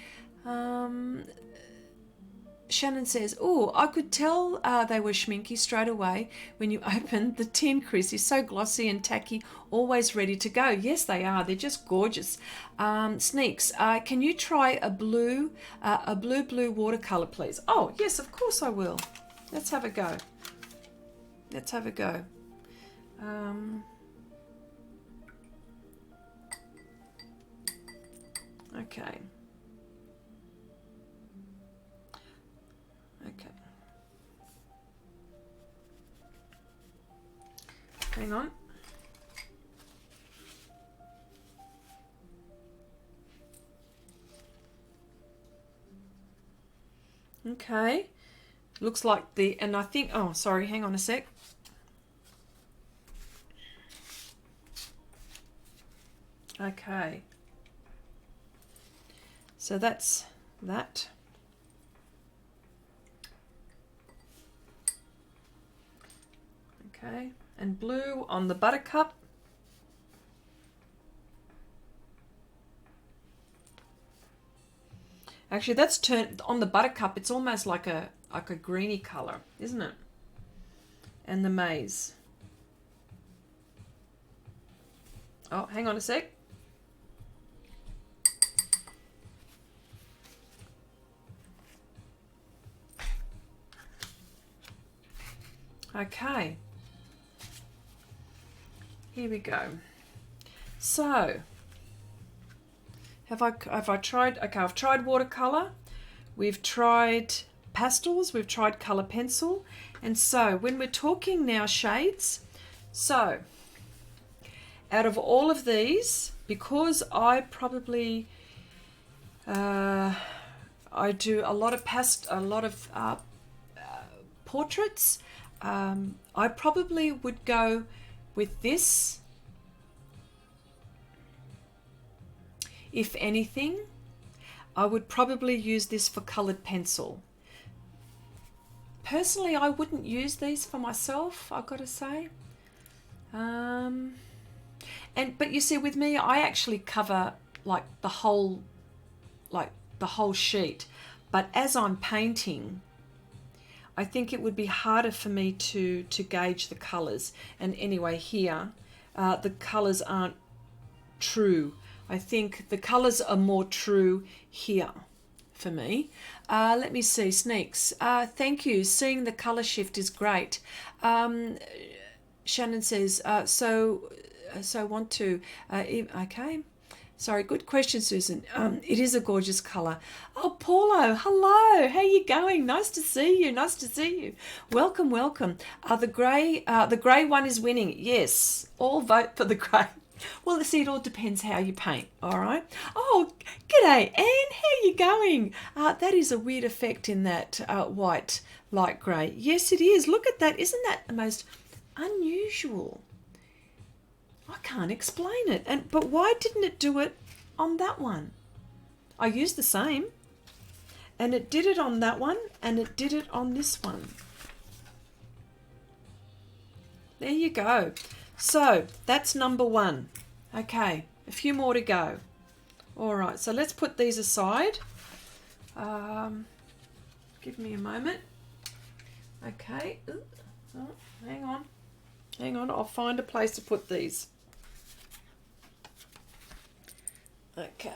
Shannon says, oh, I could tell they were Schminky straight away when you opened the tin, Chris. Is so glossy and tacky, always ready to go. Yes, they are. They're just gorgeous. Sneaks, can you try a blue watercolor, please? Oh, yes, of course I will. Let's have a go. Let's have a go. Okay. Okay. Hang on. Okay. Looks like the, and I think, oh, sorry, hang on a sec. Okay. So that's that. Okay, and blue on the buttercup. Actually, that's turned on the buttercup. It's almost like a greeny color, isn't it? And the maize. Oh, hang on a sec. Okay. Here we go. So, have I tried? Okay, I've tried watercolor. We've tried pastels. We've tried color pencil. And so, when we're talking now shades, so out of all of these, because I probably I do a lot of portraits. I probably would go with this. If anything, I would probably use this for colored pencil. Personally, I wouldn't use these for myself, I've got to say. But you see, with me, I actually cover like the whole sheet. But as I'm painting, I think it would be harder for me to gauge the colors. And anyway, here, the colors aren't true. I think the colors are more true here for me. Let me see, Sneaks. Thank you. Seeing the color shift is great. Shannon says, so want to, okay. Sorry, good question, Susan. It is a gorgeous colour. Oh, Paulo, hello. How are you going? Nice to see you. Nice to see you. Welcome, welcome. The grey one is winning. Yes, all vote for the grey. Well, see, it all depends how you paint, all right? Oh, g'day, Anne. How are you going? That is a weird effect in that white light grey. Yes, it is. Look at that. Isn't that the most unusual? I can't explain it. But why didn't it do it on that one? I used the same, and it did it on that one, and it did it on this one. There you go. So that's number one. Okay, a few more to go. All right, so let's put these aside. Give me a moment. Okay. Oh, hang on. I'll find a place to put these. Okay.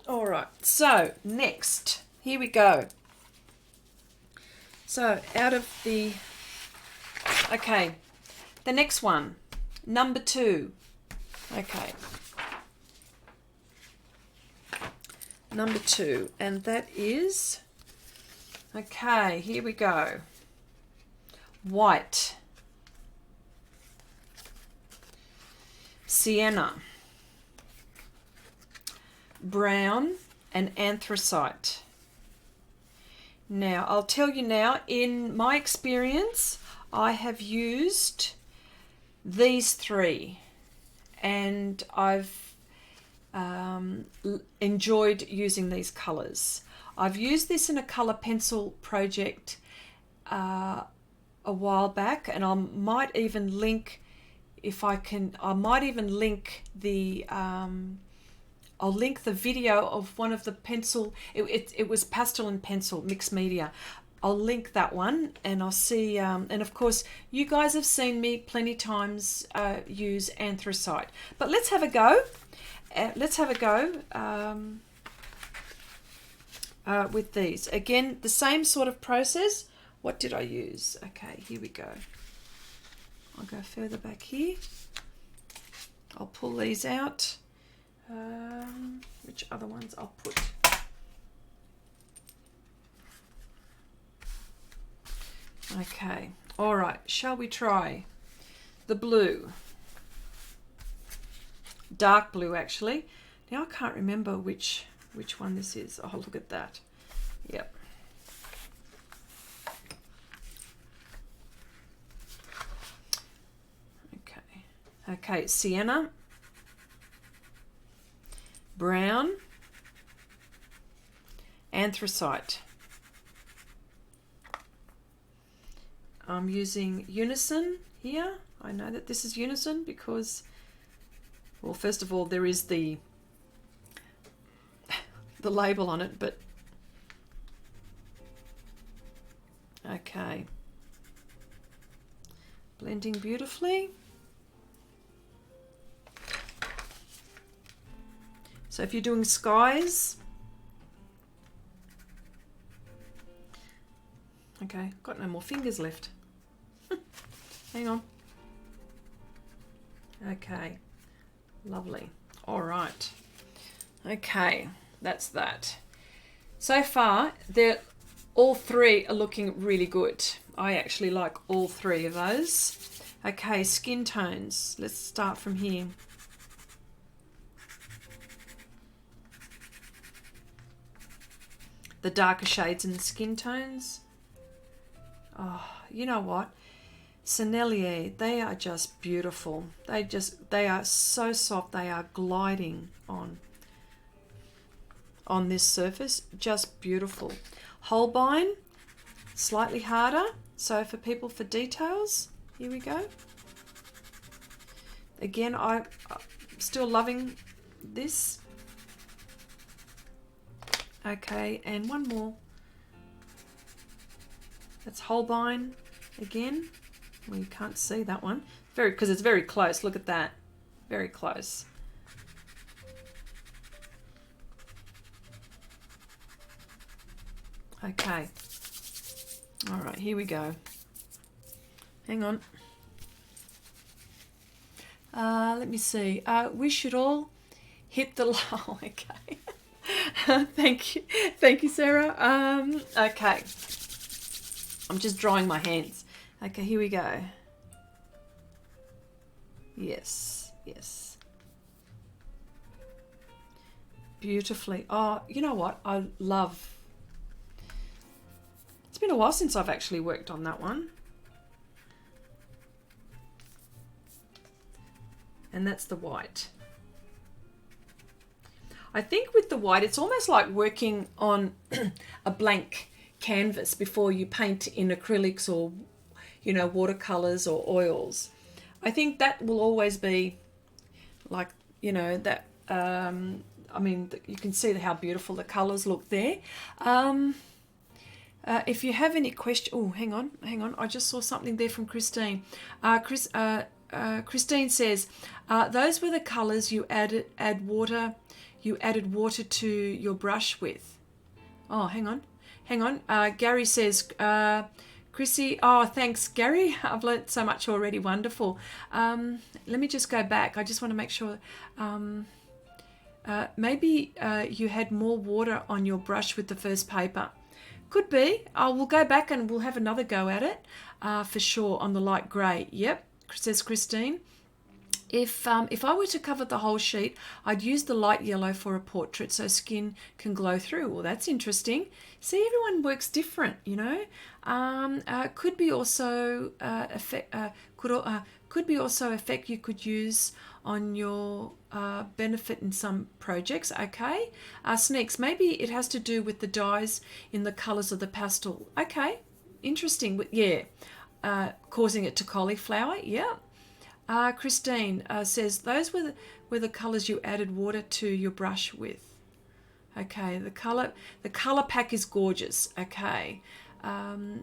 All right. So next, here we go. So out of the, okay, the next one, number 2. Okay. Number 2, and that is, okay, here we go. White, sienna, brown, and anthracite. Now, I'll tell you now, in my experience, I have used these 3, and I've enjoyed using these colours. I've used this in a colour pencil project a while back, and I might even link, if I can, I might even link the I'll link the video of one of the pencil, it was pastel and pencil mixed media. I'll link that one, and I'll see, and of course you guys have seen me plenty times use anthracite, but let's have a go. With these. Again, the same sort of process. What did I use? Okay, here we go. I'll go further back here. I'll pull these out. Which other ones I'll put? Okay, all right, shall we try the blue? Dark blue, actually. Now I can't remember which one this is. Oh, look at that. Yep. Okay, sienna, brown, anthracite. I'm using Unison here. I know that this is Unison because, well, first of all, there is the label on it, but okay. Blending beautifully. So if you're doing skies, okay, got no more fingers left. Hang on. Okay, lovely. All right. Okay, that's that. So far, all three are looking really good. I actually like all three of those. Okay, skin tones. Let's start from here. The darker shades in the skin tones. Oh, you know what? Sennelier, they are just beautiful. They are so soft. They are gliding on this surface. Just beautiful. Holbein, slightly harder. So for people for details, here we go. Again, I'm still loving this. Okay, and one more. That's Holbein again. Well, you can't see that one. Because it's very close. Look at that. Very close. Okay. All right, here we go. Hang on. Let me see. We should all hit the oh, okay. Thank you, Sarah. Okay. I'm just drying my hands. Okay, here we go. Yes, yes. Beautifully. Oh, you know what? I love. It's been a while since I've actually worked on that one. And that's the white. I think with the white, it's almost like working on a blank canvas before you paint in acrylics or, you know, watercolors or oils. I think that will always be like, you know, that, I mean, you can see how beautiful the colors look there. If you have any question, oh, hang on. I just saw something there from Christine. Christine says, those were the colors you added water to your brush with. Oh, hang on. Gary says, Chrissy, oh, thanks, Gary. I've learnt so much already. Wonderful. Let me just go back. I just want to make sure. Maybe you had more water on your brush with the first paper. Could be. We'll go back and we'll have another go at it for sure on the light grey. Yep, says Christine. If I were to cover the whole sheet, I'd use the light yellow for a portrait so skin can glow through. Well, that's interesting. See, everyone works different, you know. Could be also effect you could use on your benefit in some projects. Okay, Sneaks, maybe it has to do with the dyes in the colours of the pastel. Okay, interesting. Yeah, causing it to cauliflower. Yeah. Christine says those were the colours you added water to your brush with. Okay, the colour pack is gorgeous. Okay,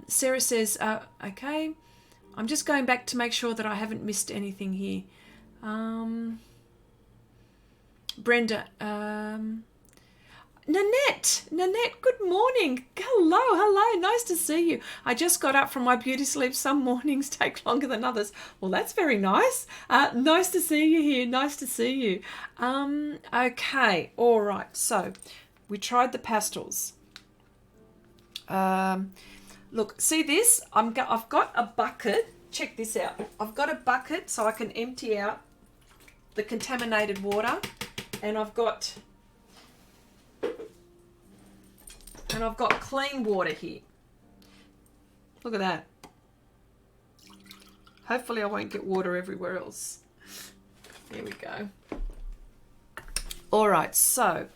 Sarah says okay. I'm just going back to make sure that I haven't missed anything here. Brenda, Nanette, good morning. Hello, nice to see you. I just got up from my beauty sleep. Some mornings take longer than others. Well, that's very nice. Nice to see you here. Nice to see you. Okay, all right. So we tried the pastels. Look, see this? I've got a bucket. Check this out. I've got a bucket so I can empty out the contaminated water, and I've got clean water here. Look at that. Hopefully I won't get water everywhere else. There we go. All right, so,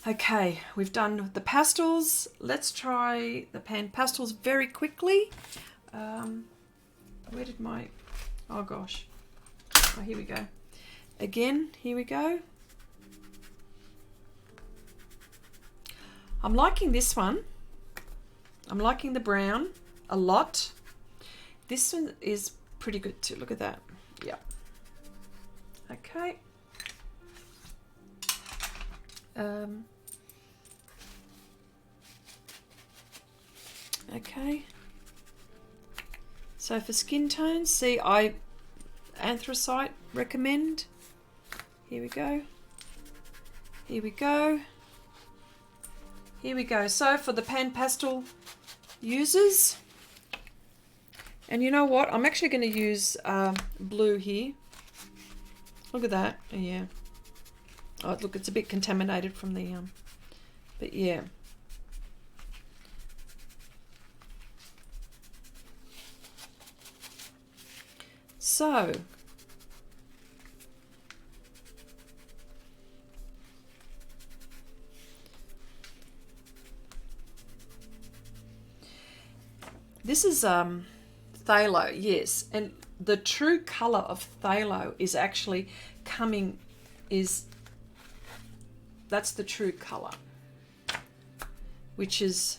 okay, we've done the pastels. Let's try the Panpastels very quickly. Where did my, oh gosh, oh, here we go. Again, here we go. I'm liking this one. I'm liking the brown a lot. This one is pretty good too. Look at that. Yeah. Okay. Okay. So for skin tones, see, I Xrissart recommend. Here we go. Here we go. Here we go. So for the Panpastel users, and you know what? I'm actually going to use blue here. Look at that. Yeah. Oh, look, it's a bit contaminated from the but yeah. So this is phthalo, yes, and the true color of phthalo is actually that's the true color, which is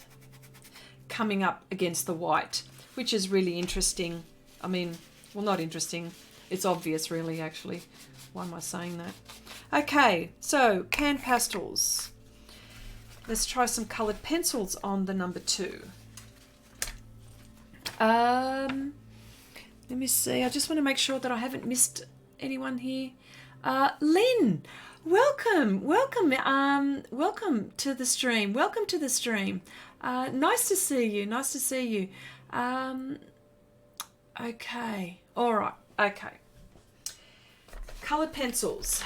coming up against the white, which is really interesting. I mean, well, not interesting, it's obvious really, actually. Why am I saying that? Okay, so Panpastels. Let's try some colored pencils on the number 2. Let me see. I just want to make sure that I haven't missed anyone here. Lynn, welcome to the stream. Welcome to the stream. Nice to see you. Nice to see you. Okay. All right. Okay. Colored pencils.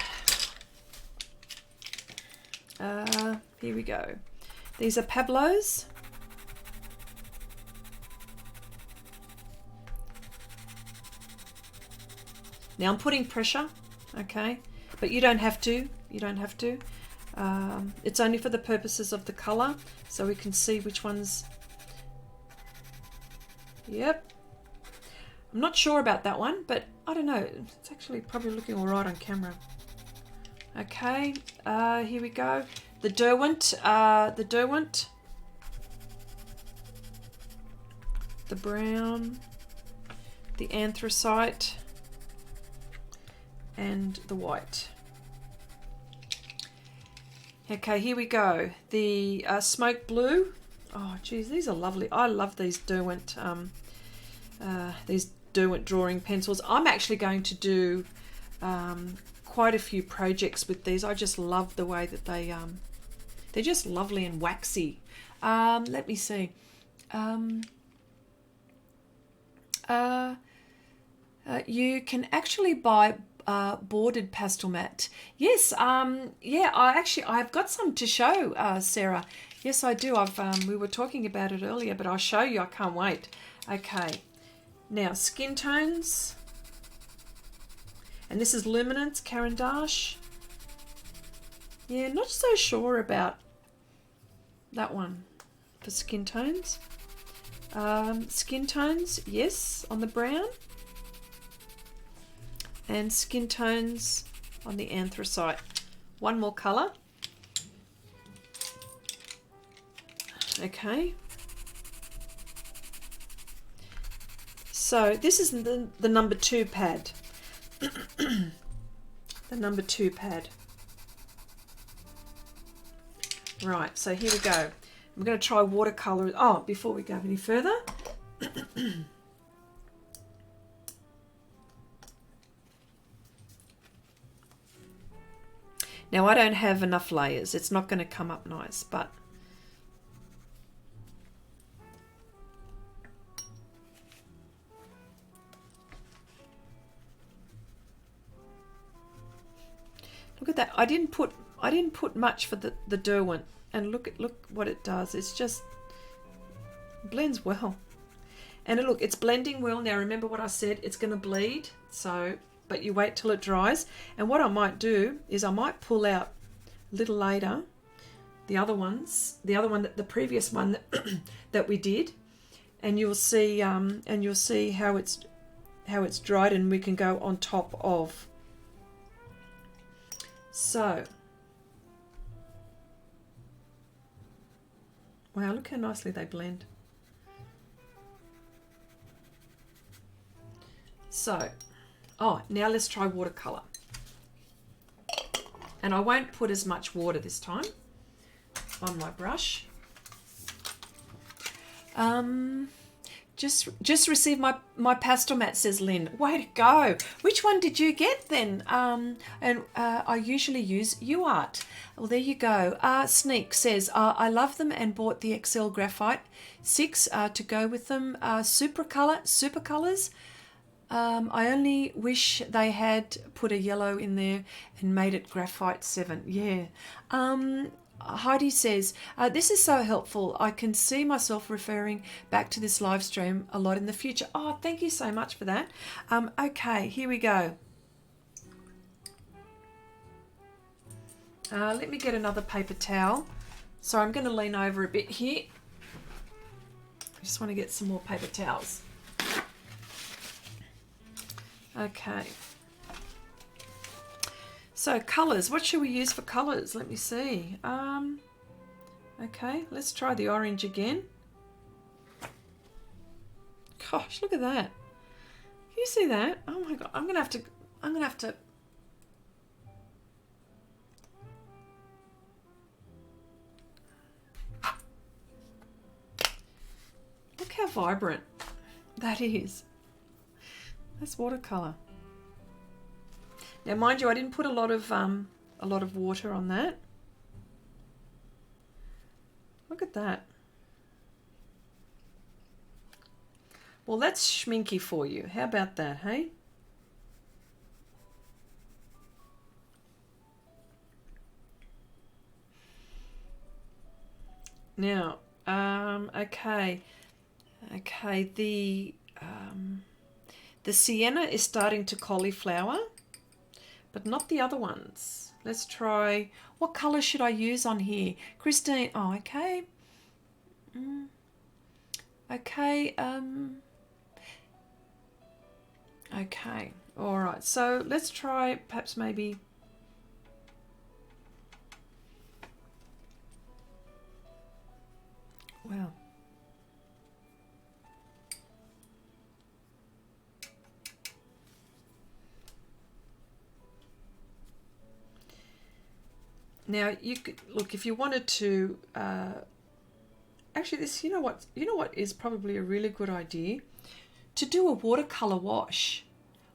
Here we go. These are Pablos. Now I'm putting pressure, okay, but you don't have to. You don't have to. It's only for the purposes of the color, so we can see which ones. Yep. I'm not sure about that one, but I don't know. It's actually probably looking all right on camera. Okay, here we go. The Derwent, the brown, the Xrissart, and the white. Okay, here we go. The smoke blue. Oh, geez, these are lovely. I love these Derwent drawing pencils. I'm actually going to do quite a few projects with these. I just love the way that they're just lovely and waxy. Let me see. You can actually buy bordered Pastelmat. Yes, yeah, I've got some to show, Sarah. Yes, I do. We were talking about it earlier, but I'll show you. I can't wait. Okay, now skin tones, and this is Luminance Caran d'Ache. Yeah, not so sure about that one for skin tones. Skin tones, yes, on the brown. And skin tones on the Xrissart. One more colour. Okay. So this is the number 2 pad. The number 2 pad. Right, so here we go. I'm going to try watercolour. Oh, before we go any further. Now I don't have enough layers. It's not going to come up nice, but look at that. I didn't put much for the Derwent, and look what it does. It's just blends well. And look, it's blending well. Now remember what I said, it's going to bleed. So but you wait till it dries. And what I might do is I might pull out a little later the previous one that we did, and you'll see how it's dried, and we can go on top of. So, wow, look how nicely they blend. So, oh, now let's try watercolor. And I won't put as much water this time on my brush. Just received my Pastelmat, says Lynn. Way to go. Which one did you get then? I usually use UArt. Well, there you go. Sneak says, I love them and bought the XL Graphite 6 to go with them. Super colors. I only wish they had put a yellow in there and made it Graphite 7. Yeah. Heidi says, this is so helpful. I can see myself referring back to this live stream a lot in the future. Oh, thank you so much for that. Okay, here we go. Let me get another paper towel. So I'm going to lean over a bit here. I just want to get some more paper towels. Okay. So colours, what should we use for colours? Let me see. Okay, let's try the orange again. Gosh, look at that. Can you see that? Oh my God, I'm gonna have to. Look how vibrant that is. That's watercolour. Now, mind you, I didn't put a lot of water on that. Look at that. Well, that's schminky for you. How about that, hey? Now, okay, the sienna is starting to cauliflower, but not the other ones. Let's try, what colour should I use on here? Christine, oh, okay. Okay, okay, all right. So let's try perhaps maybe, wow. Now you could look if you wanted to. Actually, this you know what is probably a really good idea, to do a watercolor wash.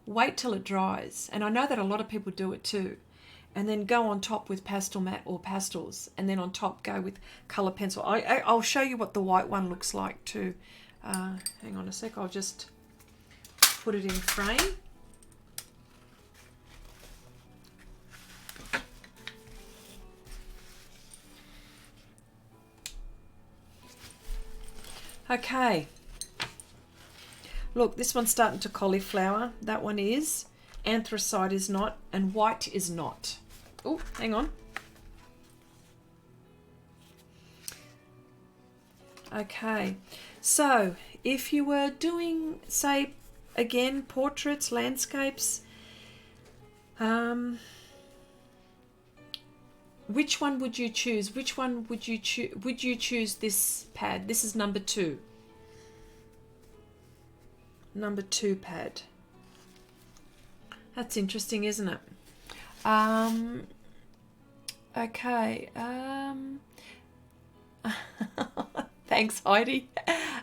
Wait till it dries, and I know that a lot of people do it too, and then go on top with Pastelmat or Pastels, and then on top go with color pencil. I'll show you what the white one looks like too. Hang on a sec. I'll just put it in frame. Okay, look, this one's starting to cauliflower. That one is. Anthracite is not, and white is not. Oh, hang on. Okay, so if you were doing, say, again, portraits, landscapes, which one would you choose? Which one would you choose? Would you choose this pad? This is number 2. Number 2 pad. That's interesting, isn't it? Okay. Thanks, Heidi.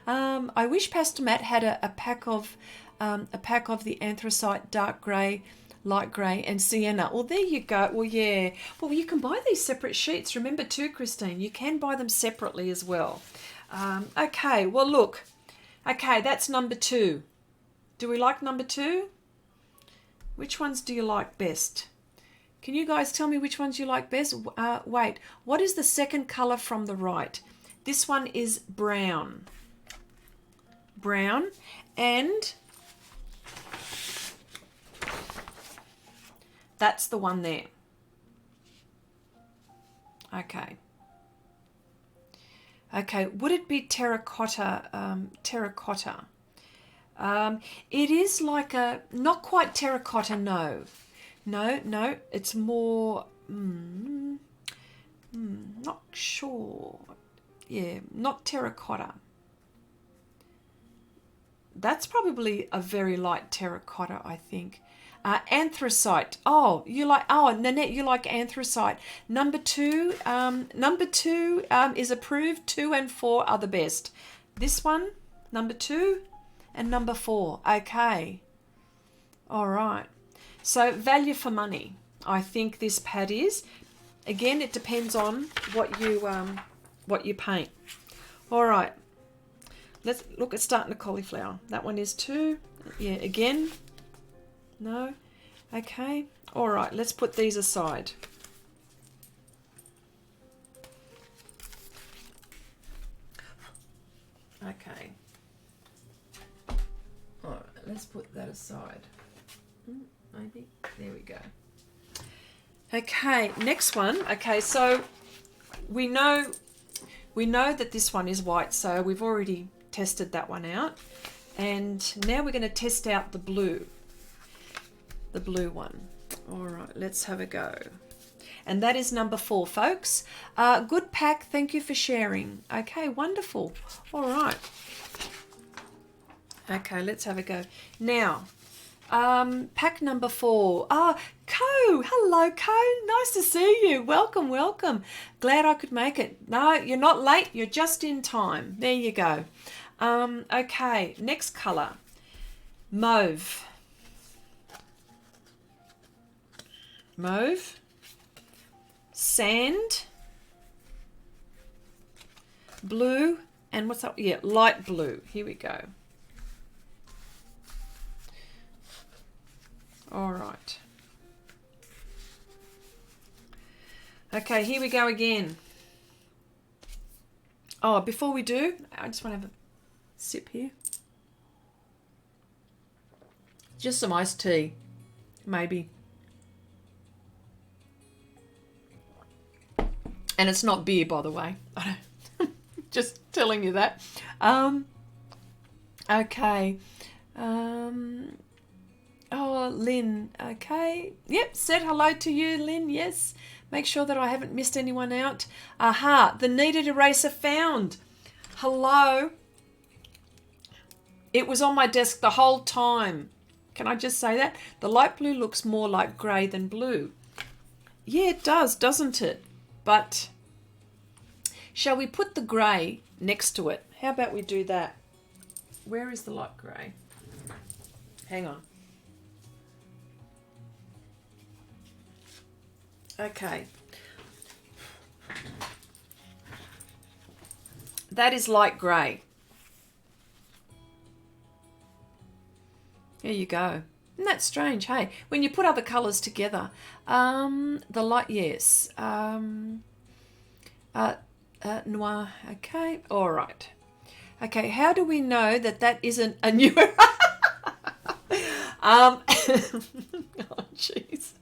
I wish Pastelmat had a pack of the anthracite, dark grey, light grey and sienna. Well, there you go. Well, yeah. Well, you can buy these separate sheets. Remember too, Christine, you can buy them separately as well. Okay, well, look. Okay, that's number 2. Do we like number 2? Which ones do you like best? Can you guys tell me which ones you like best? Wait, what is the second colour from the right? This one is brown. Brown, and that's the one there. Okay, would it be terracotta? Terracotta. It is like a, not quite terracotta, no. No, it's more, not sure. Yeah, not terracotta. That's probably a very light terracotta, I think. Anthracite. Oh, Nanette, you like anthracite. Number two is approved. 2 and 4 are the best. This one, number 2 and number 4. Okay. All right. So value for money, I think this pad is. Again, it depends on what you paint. All right. Let's look at starting a cauliflower. That one is 2. Yeah, again. No. Okay. All right, let's put these aside. Okay. All right, let's put that aside. Maybe. There we go. Okay, next one. Okay, so we know that this one is white, so we've already tested that one out. And now we're going to test out the blue. The blue one. All right, let's have a go. And that is number 4, folks. Good pack. Thank you for sharing. Okay, wonderful. All right. Okay, let's have a go. Now, pack number 4. Co. Hello, Co. Nice to see you. Welcome, welcome. Glad I could make it. No, you're not late. You're just in time. There you go. Okay, next color. Mauve. Mauve. Sand. Blue. And what's up? Yeah, light blue. Here we go. All right. Okay, here we go again. Oh, before we do, I just want to have a sip here. Just some iced tea, maybe. And it's not beer, by the way. Just telling you that. Okay. Oh, Lynn. Okay. Yep, said hello to you, Lynn. Yes. Make sure that I haven't missed anyone out. Aha, the kneaded eraser found. Hello. It was on my desk the whole time. Can I just say that? The light blue looks more like grey than blue. Yeah, it does, doesn't it? But shall we put the grey next to it? How about we do that? Where is the light grey? Hang on. Okay. That is light grey. There you go. Isn't that strange, hey? When you put other colours together. The light, yes. Noir. Okay. All right. Okay. How do we know that that isn't a new... Oh, jeez.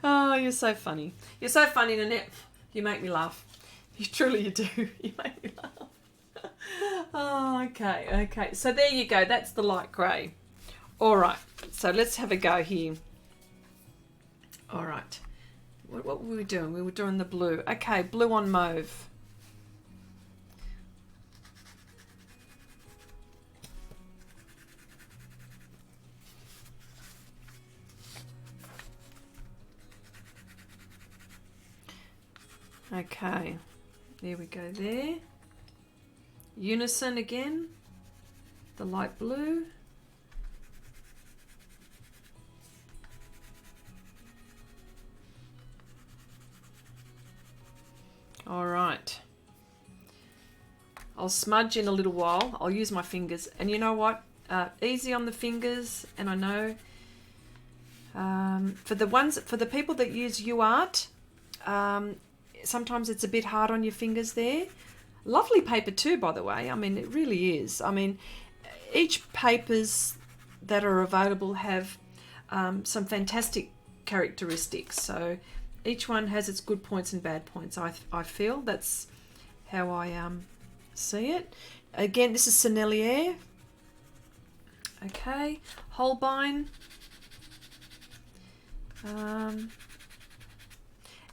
Oh, you're so funny. You're so funny, Nanette. You make me laugh. You truly do. You make me laugh. Oh, okay. Okay. So there you go. That's the light grey. All right. So let's have a go here. All right. What were we doing? We were doing the blue. Okay. Blue on mauve. Okay, there we go there. Unison again, the light blue. All right. I'll smudge in a little while. I'll use my fingers. And you know what? Easy on the fingers. And I know for the people that use UArt, sometimes it's a bit hard on your fingers there. Lovely paper too, by the way. I mean, it really is. I mean, each papers that are available have some fantastic characteristics. So each one has its good points and bad points. I feel that's how I see it. Again, this is Sennelier. Okay, Holbein.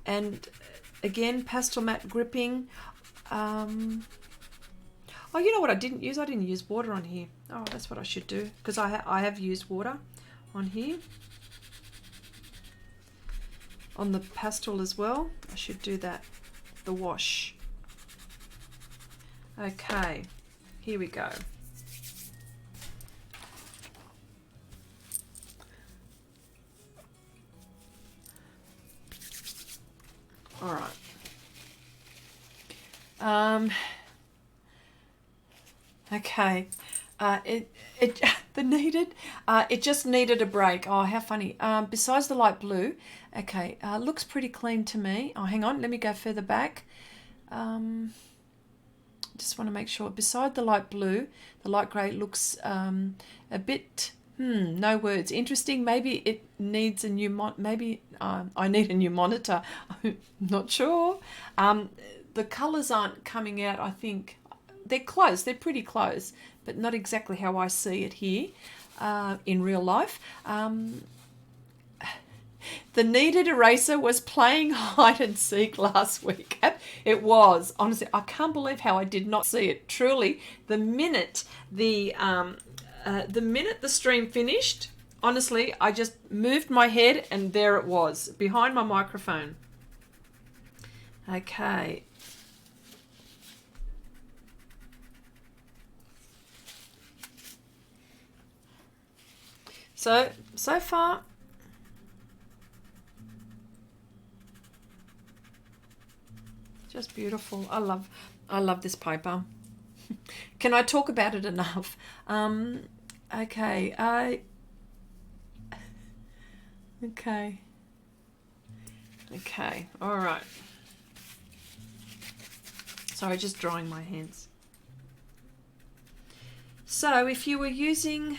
And again, Pastelmat gripping. Oh, you know what I didn't use? I didn't use water on here. Oh, that's what I should do, because I have used water on here. On the pastel as well. I should do that. The wash. Okay, here we go. All right. Okay. It just needed a break. Oh, how funny. Besides the light blue, okay, looks pretty clean to me. Oh, hang on, let me go further back. Just want to make sure. Beside the light blue, the light grey looks a bit. No words. Interesting. Maybe it needs a new maybe I need a new monitor. I'm not sure. The colours aren't coming out. I think they're close. They're pretty close, but not exactly how I see it here in real life. The kneaded eraser was playing hide and seek last week. It was. Honestly, I can't believe how I did not see it. Truly, the minute the stream finished, honestly, I just moved my head and there it was, behind my microphone. Okay. So far, just beautiful. I love this paper. Can I talk about it enough? Okay. Okay. All right. Sorry, just drying my hands. So if you were using,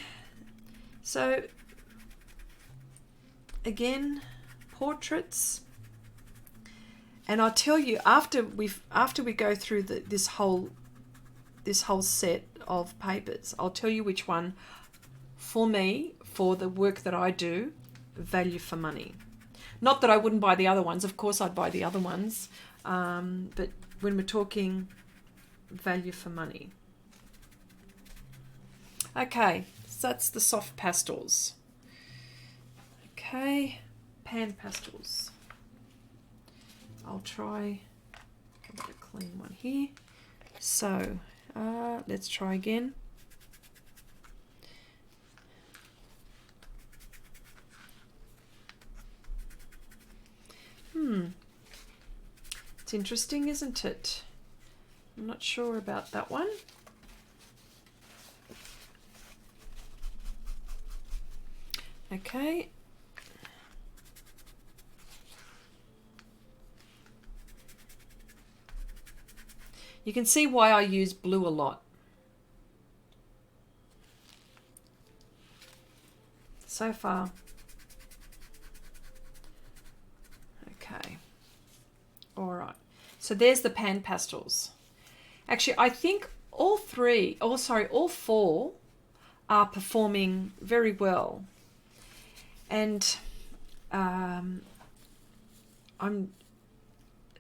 again, portraits, and I'll tell you after we go through this whole set of papers, I'll tell you which one for me, for the work that I do, value for money. Not that I wouldn't buy the other ones, of course I'd buy the other ones, but when we're talking value for money. Okay, so that's the soft pastels. Okay, Panpastels. I'll try a clean one here. So let's try again. It's interesting, isn't it? I'm not sure about that one. Okay. You can see why I use blue a lot. So far. Okay. All right. So there's the Panpastels. Actually, I think all four are performing very well. And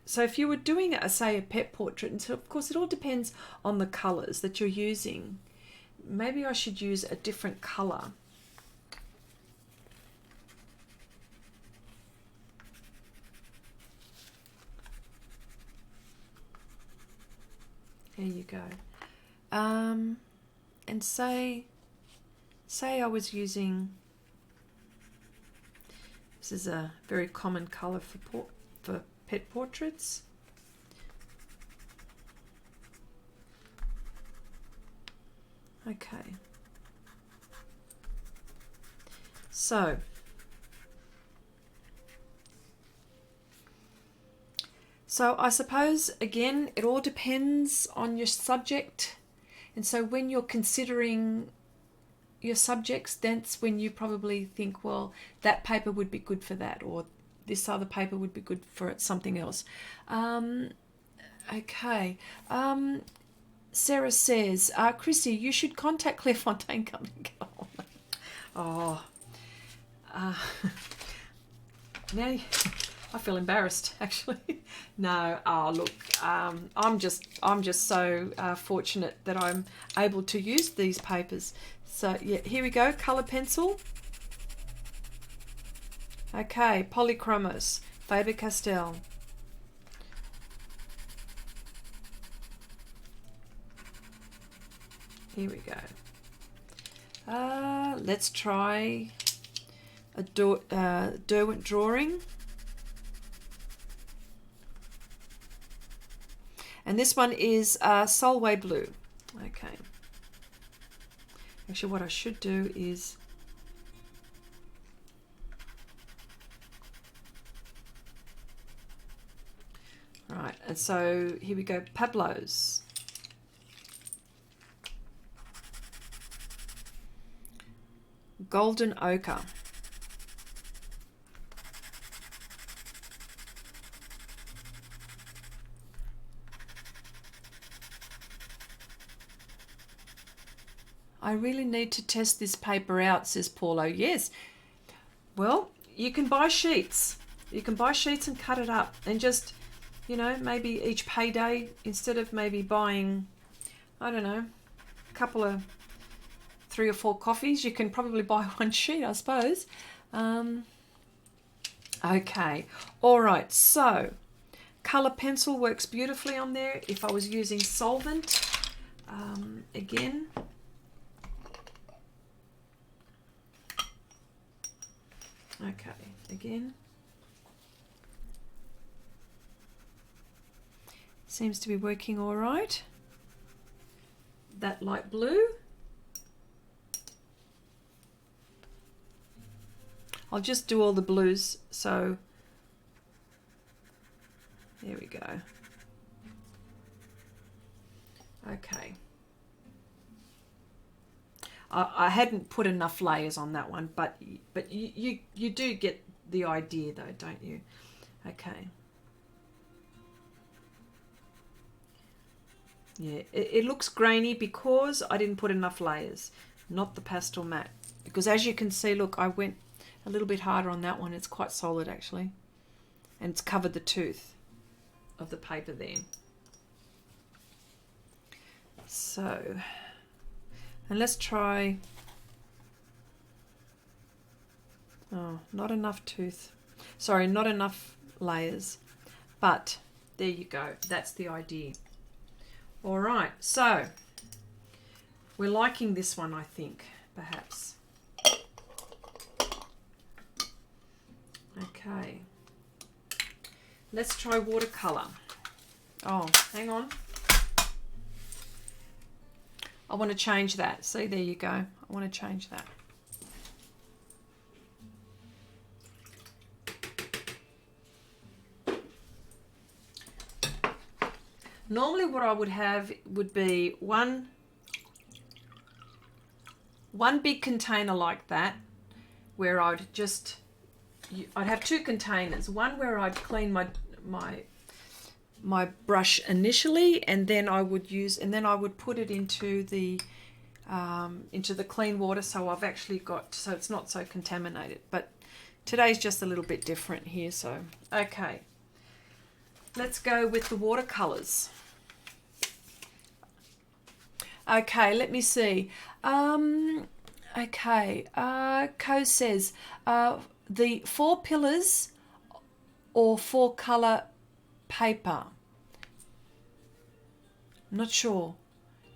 so if you were doing, say, a pet portrait, and so of course it all depends on the colours that you're using. Maybe I should use a different colour. There you go. And say I was using, this is a very common colour for pet portraits. Okay. So I suppose, again, it all depends on your subject. And so when you're considering your subjects, that's when you probably think, well, that paper would be good for that, or this other paper would be good for something else. Okay. Sarah says, Chrissy, you should contact Clairefontaine Company. Oh, now I feel embarrassed, actually. No, oh look, I'm just so fortunate that I'm able to use these papers. So yeah, here we go, colour pencil. Okay, Polychromos, Faber-Castell. Here we go. Let's try a Derwent drawing. And this one is Solway Blue. Okay. Actually, what I should do is... Right, and so here we go, Pablo's. Golden Ochre. I really need to test this paper out, says Paulo. Yes. Well, you can buy sheets. You can buy sheets and cut it up and just, you know, maybe each payday, instead of maybe buying, I don't know, a couple of 3 or 4 coffees, you can probably buy one sheet, I suppose. Okay, all right, so colour pencil works beautifully on there. If I was using solvent, again, okay, again, seems to be working all right. That light blue, I'll just do all the blues, so there we go. Okay. I hadn't put enough layers on that one, but you do get the idea though, don't you? Okay. Yeah, it looks grainy because I didn't put enough layers, not the Pastelmat. Because as you can see, look, I went a little bit harder on that one. It's quite solid actually, and it's covered the tooth of the paper there. So, and let's try, oh, not enough tooth, sorry, not enough layers, but there you go, that's the idea. All right, so we're liking this one, I think, perhaps. Okay, let's try watercolor. Oh, hang on. I want to change that. See, there you go. I want to change that. Normally what I would have would be one big container like that, where I'd have 2 containers. One where I'd clean my brush initially, and then I would put it into the clean water, so I've actually got, so it's not so contaminated. But today's just a little bit different here, so okay. Let's go with the watercolors. Okay, let me see. Okay, Co says the 4 pillars or 4 color paper. I'm not sure.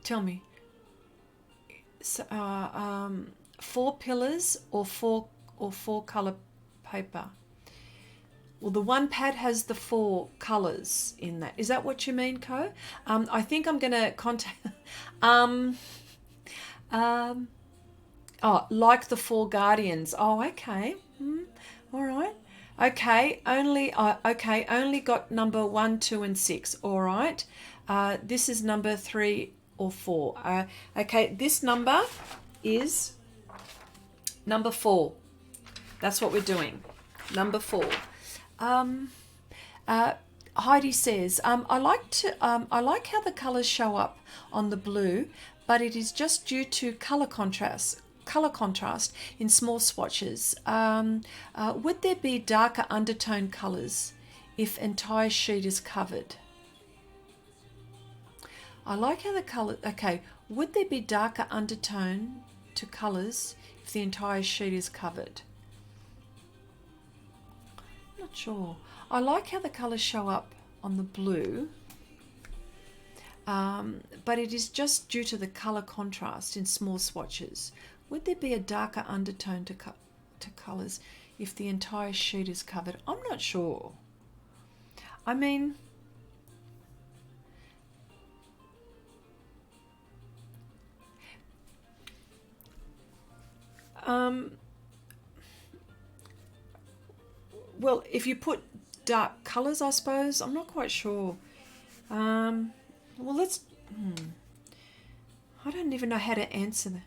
Tell me. So, 4 pillars or 4 color paper. Well, the one pad has the 4 colors in that. Is that what you mean, Co? I think I'm going to contact. Oh, like the 4 guardians. Oh, okay. All right. Okay. Only got number 1, 2, and 6. All right. This is number 3 or 4. Okay. This number is number 4. That's what we're doing. Number 4. Heidi says, I like how the colours show up on the blue, but it is just due to colour contrast in small swatches. Would there be darker undertone colours if entire sheet is covered? I like how the colour, okay, would there be darker undertone to colours if the entire sheet is covered? Not sure. I like how the colours show up on the blue, but it is just due to the colour contrast in small swatches. Would there be a darker undertone to colours if the entire sheet is covered? I'm not sure. I mean, well, if you put dark colours, I suppose. I'm not quite sure. Well, let's... I don't even know how to answer that.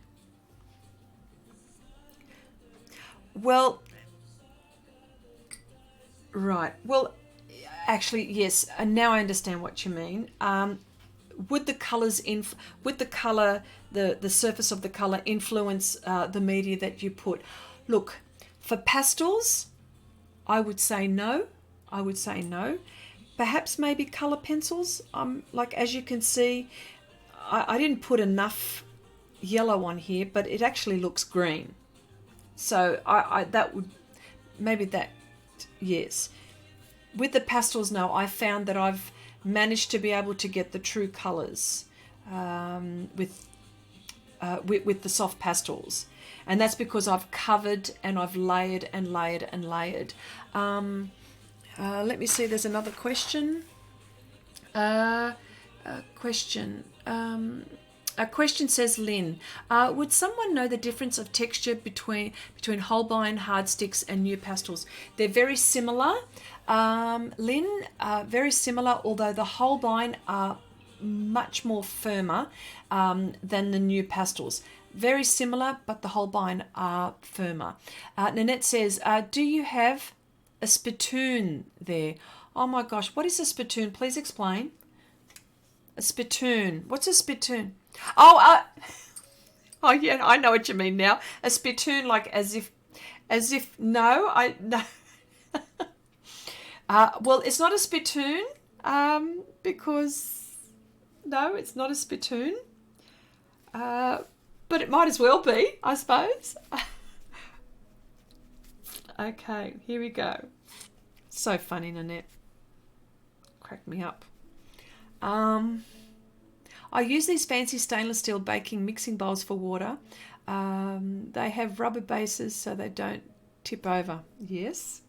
Well, right. Well, actually, yes. And now I understand what you mean. Would the colours would the colour, the surface of the colour influence the media that you put? Look, for pastels, I would say no. I would say no. Perhaps maybe colour pencils. Like, as you can see, I didn't put enough yellow on here, but it actually looks green. So that would, maybe that, yes. With the pastels, no, I found that I've managed to be able to get the true colours with the soft pastels. And that's because I've covered and I've layered and layered and layered. Let me see, there's another question. A question says, Lynn, would someone know the difference of texture between Holbein hard sticks and new pastels? They're very similar, Lynn, very similar, although the Holbein are much more firmer than the new pastels. Very similar, but the Holbein are firmer. Nanette says, do you have a spittoon there? Oh my gosh, what is a spittoon? Please explain. A spittoon. What's a spittoon? Oh, oh yeah, I know what you mean now. A spittoon, like as if. No. Well, it's not a spittoon, because no, it's not a spittoon. But it might as well be, I suppose. Okay, here we go. So funny, Nanette. Crack me up. I use these fancy stainless steel baking mixing bowls for water. They have rubber bases so they don't tip over. Yes.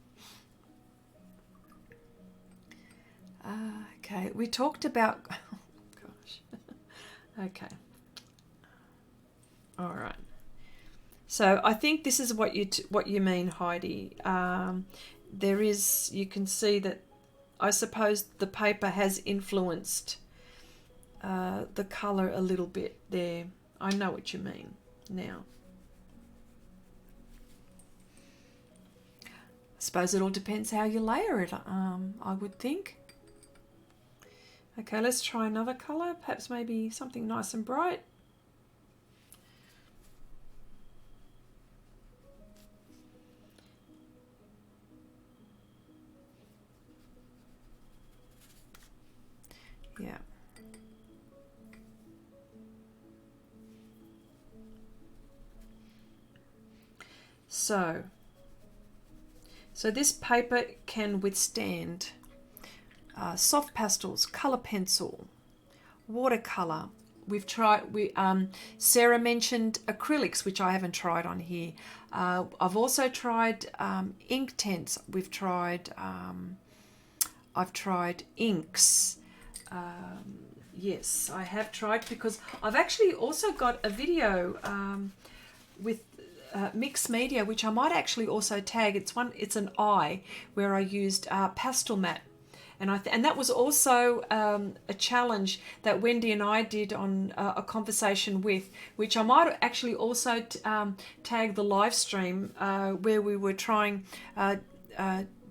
Okay, we talked about... Oh, gosh. Okay. All right. So I think this is what you mean, Heidi. There is, you can see that I suppose the paper has influenced the colour a little bit there. I know what you mean now. I suppose it all depends how you layer it, I would think. Okay, let's try another colour, perhaps maybe something nice and bright. Yeah. So this paper can withstand soft pastels, colour pencil, watercolour. We've tried. Sarah mentioned acrylics, which I haven't tried on here. I've also tried ink tints. We've tried. I've tried inks. Yes, I have tried, because I've actually also got a video with mixed media, which I might actually also tag. It's an eye where I used Pastelmat, and that was also a challenge that Wendy and I did on a conversation with, which I might actually also tag the live stream where we were trying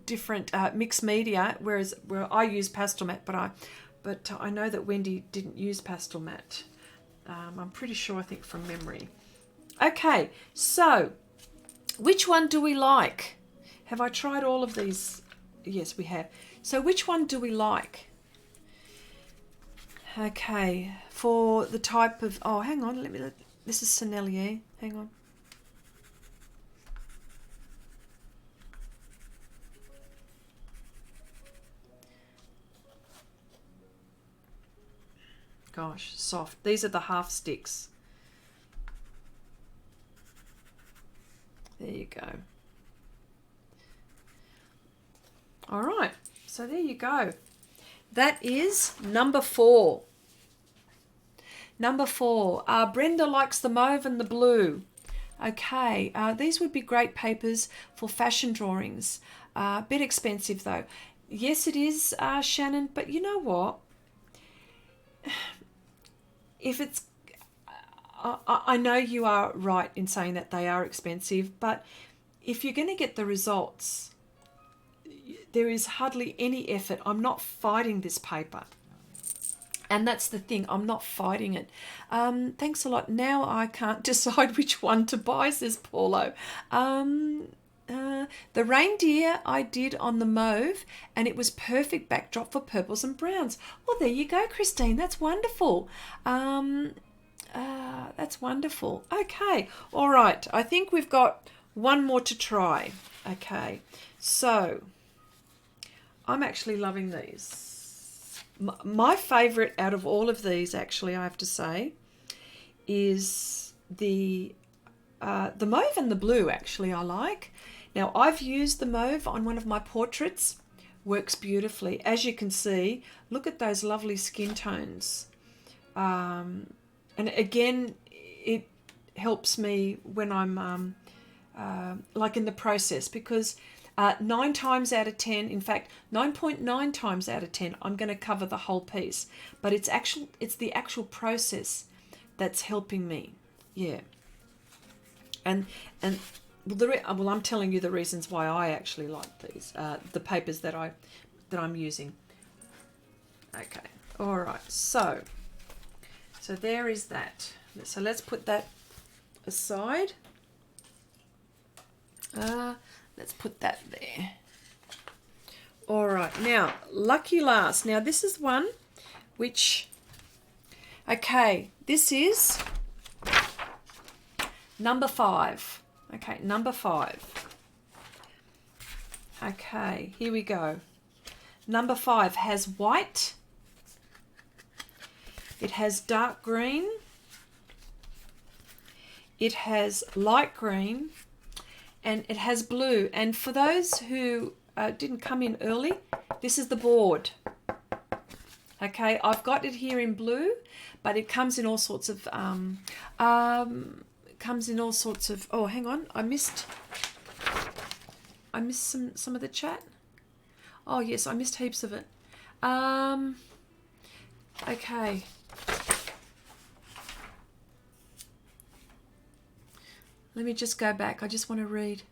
different mixed media, whereas where I use Pastelmat, but I know that Wendy didn't use Pastelmat. I'm pretty sure, I think from memory. Okay, so which one do we like? Have I tried all of these? Yes, we have. So which one do we like? Okay, for the type of, oh, hang on, this is Sennelier. Hang on. Gosh, soft. These are the half sticks. There you go. All right, so there you go. That is number 4. Number 4. Brenda likes the mauve and the blue. Okay, these would be great papers for fashion drawings. A bit expensive though. Yes, it is, Shannon, but you know what? If it's, I know you are right in saying that they are expensive, but if you're going to get the results, there is hardly any effort. I'm not fighting this paper. And that's the thing, I'm not fighting it. Thanks a lot. Now I can't decide which one to buy, says Paulo. The reindeer I did on the mauve, and it was perfect backdrop for purples and browns. Well, there you go, Christine. That's wonderful. That's wonderful. Okay. All right. I think we've got one more to try. Okay. So I'm actually loving these. My favourite out of all of these, actually, I have to say, is the mauve and the blue. Actually, I like. Now, I've used the mauve on one of my portraits. Works beautifully. As you can see, look at those lovely skin tones. And again, it helps me when I'm like in the process, because 9 times out of 10, in fact 9.9 times out of 10, I'm going to cover the whole piece, but it's the actual process that's helping me. Yeah. And well, I'm telling you the reasons why I actually like these, the papers that I'm using. Okay. All right. So there is that. So let's put that aside. Let's put that there. All right. Now, lucky last. Now, this is one which, okay, this is number 5. Okay, number 5. Okay, here we go. Number 5 has white. It has dark green. It has light green. And it has blue. And for those who didn't come in early, this is the board. Okay, I've got it here in blue, but it comes in all sorts of oh, hang on, I missed some of the chat. Oh yes, I missed heaps of it. Okay. Let me just go back. I just want to read.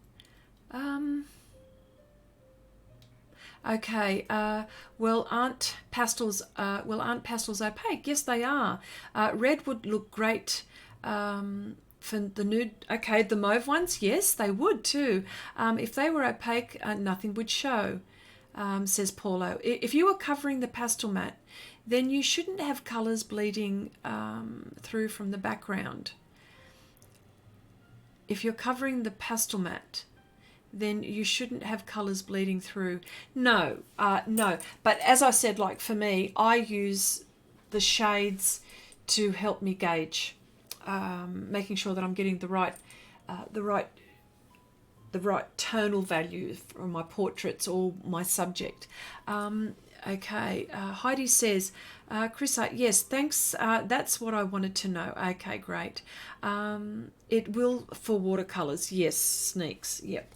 Okay. Well, aren't pastels opaque? Yes, they are. Red would look great for the nude. Okay, the mauve ones. Yes, they would too. If they were opaque, nothing would show. Says Paulo. If you were covering the Pastelmat, then you shouldn't have colours bleeding through from the background. If you're covering the Pastelmat, then you shouldn't have colours bleeding through. No. But as I said, like for me, I use the shades to help me gauge, making sure that I'm getting the right tonal value from my portraits or my subject. Okay, Heidi says, Xrissart, yes, thanks. That's what I wanted to know. Okay, great. It will for watercolors. Yes, sneaks. Yep.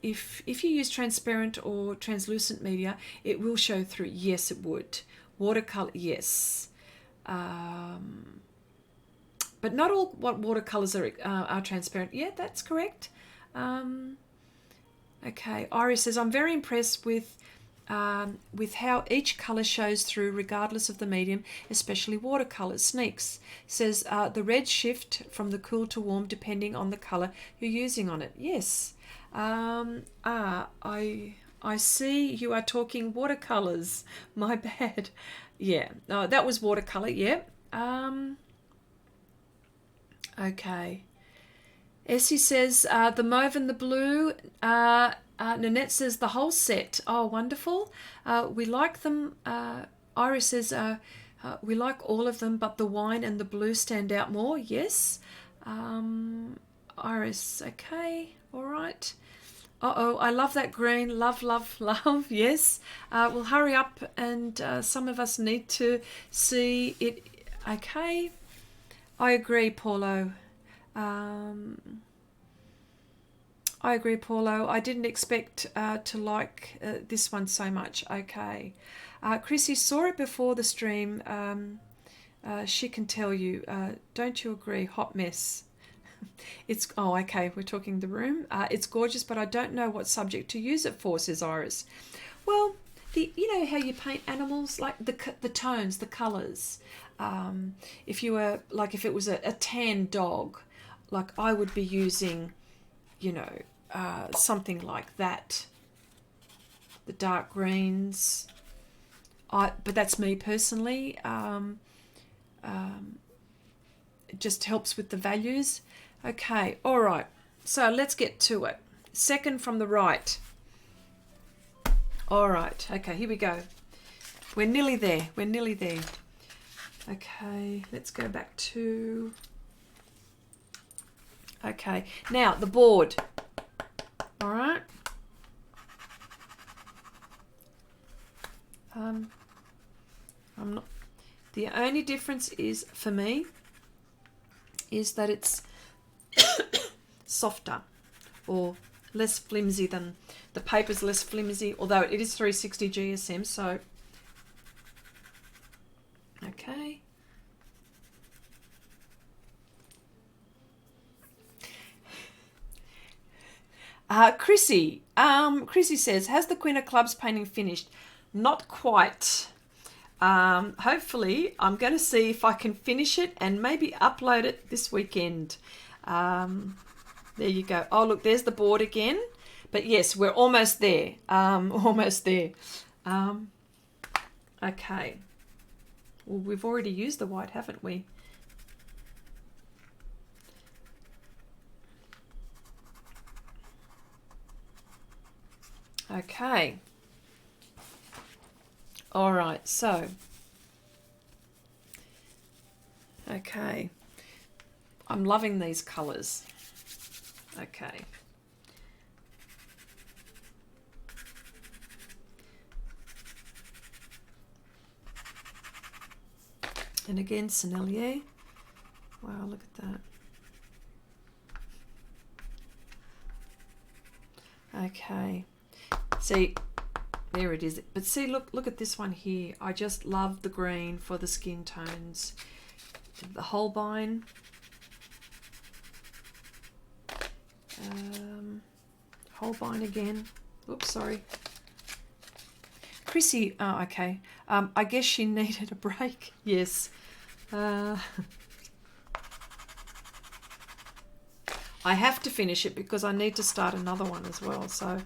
If you use transparent or translucent media, it will show through. Yes, it would. Watercolor, yes. But not all watercolors are transparent. Yeah, that's correct. Okay, Iris says, I'm very impressed with how each colour shows through regardless of the medium, especially watercolours. Sneaks says, the red shift from the cool to warm depending on the colour you're using on it. Yes. I see you are talking watercolours. My bad. Yeah, no, that was watercolour, yeah. Okay. Essie says, the mauve and the blue. Nanette says, the whole set. Oh, wonderful. We like them. Iris says, we like all of them, but the wine and the blue stand out more. Yes. Iris, okay. All right. Uh-oh, I love that green. Love, love, love. Yes. Well, hurry up, and some of us need to see it. Okay. I agree, Paulo. I agree, Paulo. I didn't expect to like this one so much. Okay. Chrissy saw it before the stream. She can tell you. Don't you agree? Hot mess. It's okay. We're talking the room. It's gorgeous, but I don't know what subject to use it for, says Iris. Well, you know how you paint animals, like the tones, the colours. If you were if it was a tan dog, like I would be using, something like that. The dark greens. But that's me personally. It just helps with the values. Okay, all right. So let's get to it. Second from the right. All right. Okay, here we go. We're nearly there. We're nearly there. Okay, let's go back to... Okay, now the board. All right. I'm not... The only difference is, for me, is that it's softer or less flimsy than... The paper's less flimsy, although it is 360 GSM, so... Okay. Chrissy says, has the Queen of Clubs painting finished? Not quite. Hopefully, I'm going to see if I can finish it and maybe upload it this weekend. There you go. Oh, look, there's the board again. But yes, we're almost there. Almost there. Okay. Well, we've already used the white, haven't we? Okay. All right, so. Okay. I'm loving these colours. Okay. And again, Sennelier. Wow, look at that. Okay. See, there it is. But see, look at this one here. I just love the green for the skin tones. The Holbein. Holbein again. Oops, sorry. Chrissy, oh, okay. I guess she needed a break. Yes. I have to finish it because I need to start another one as well. So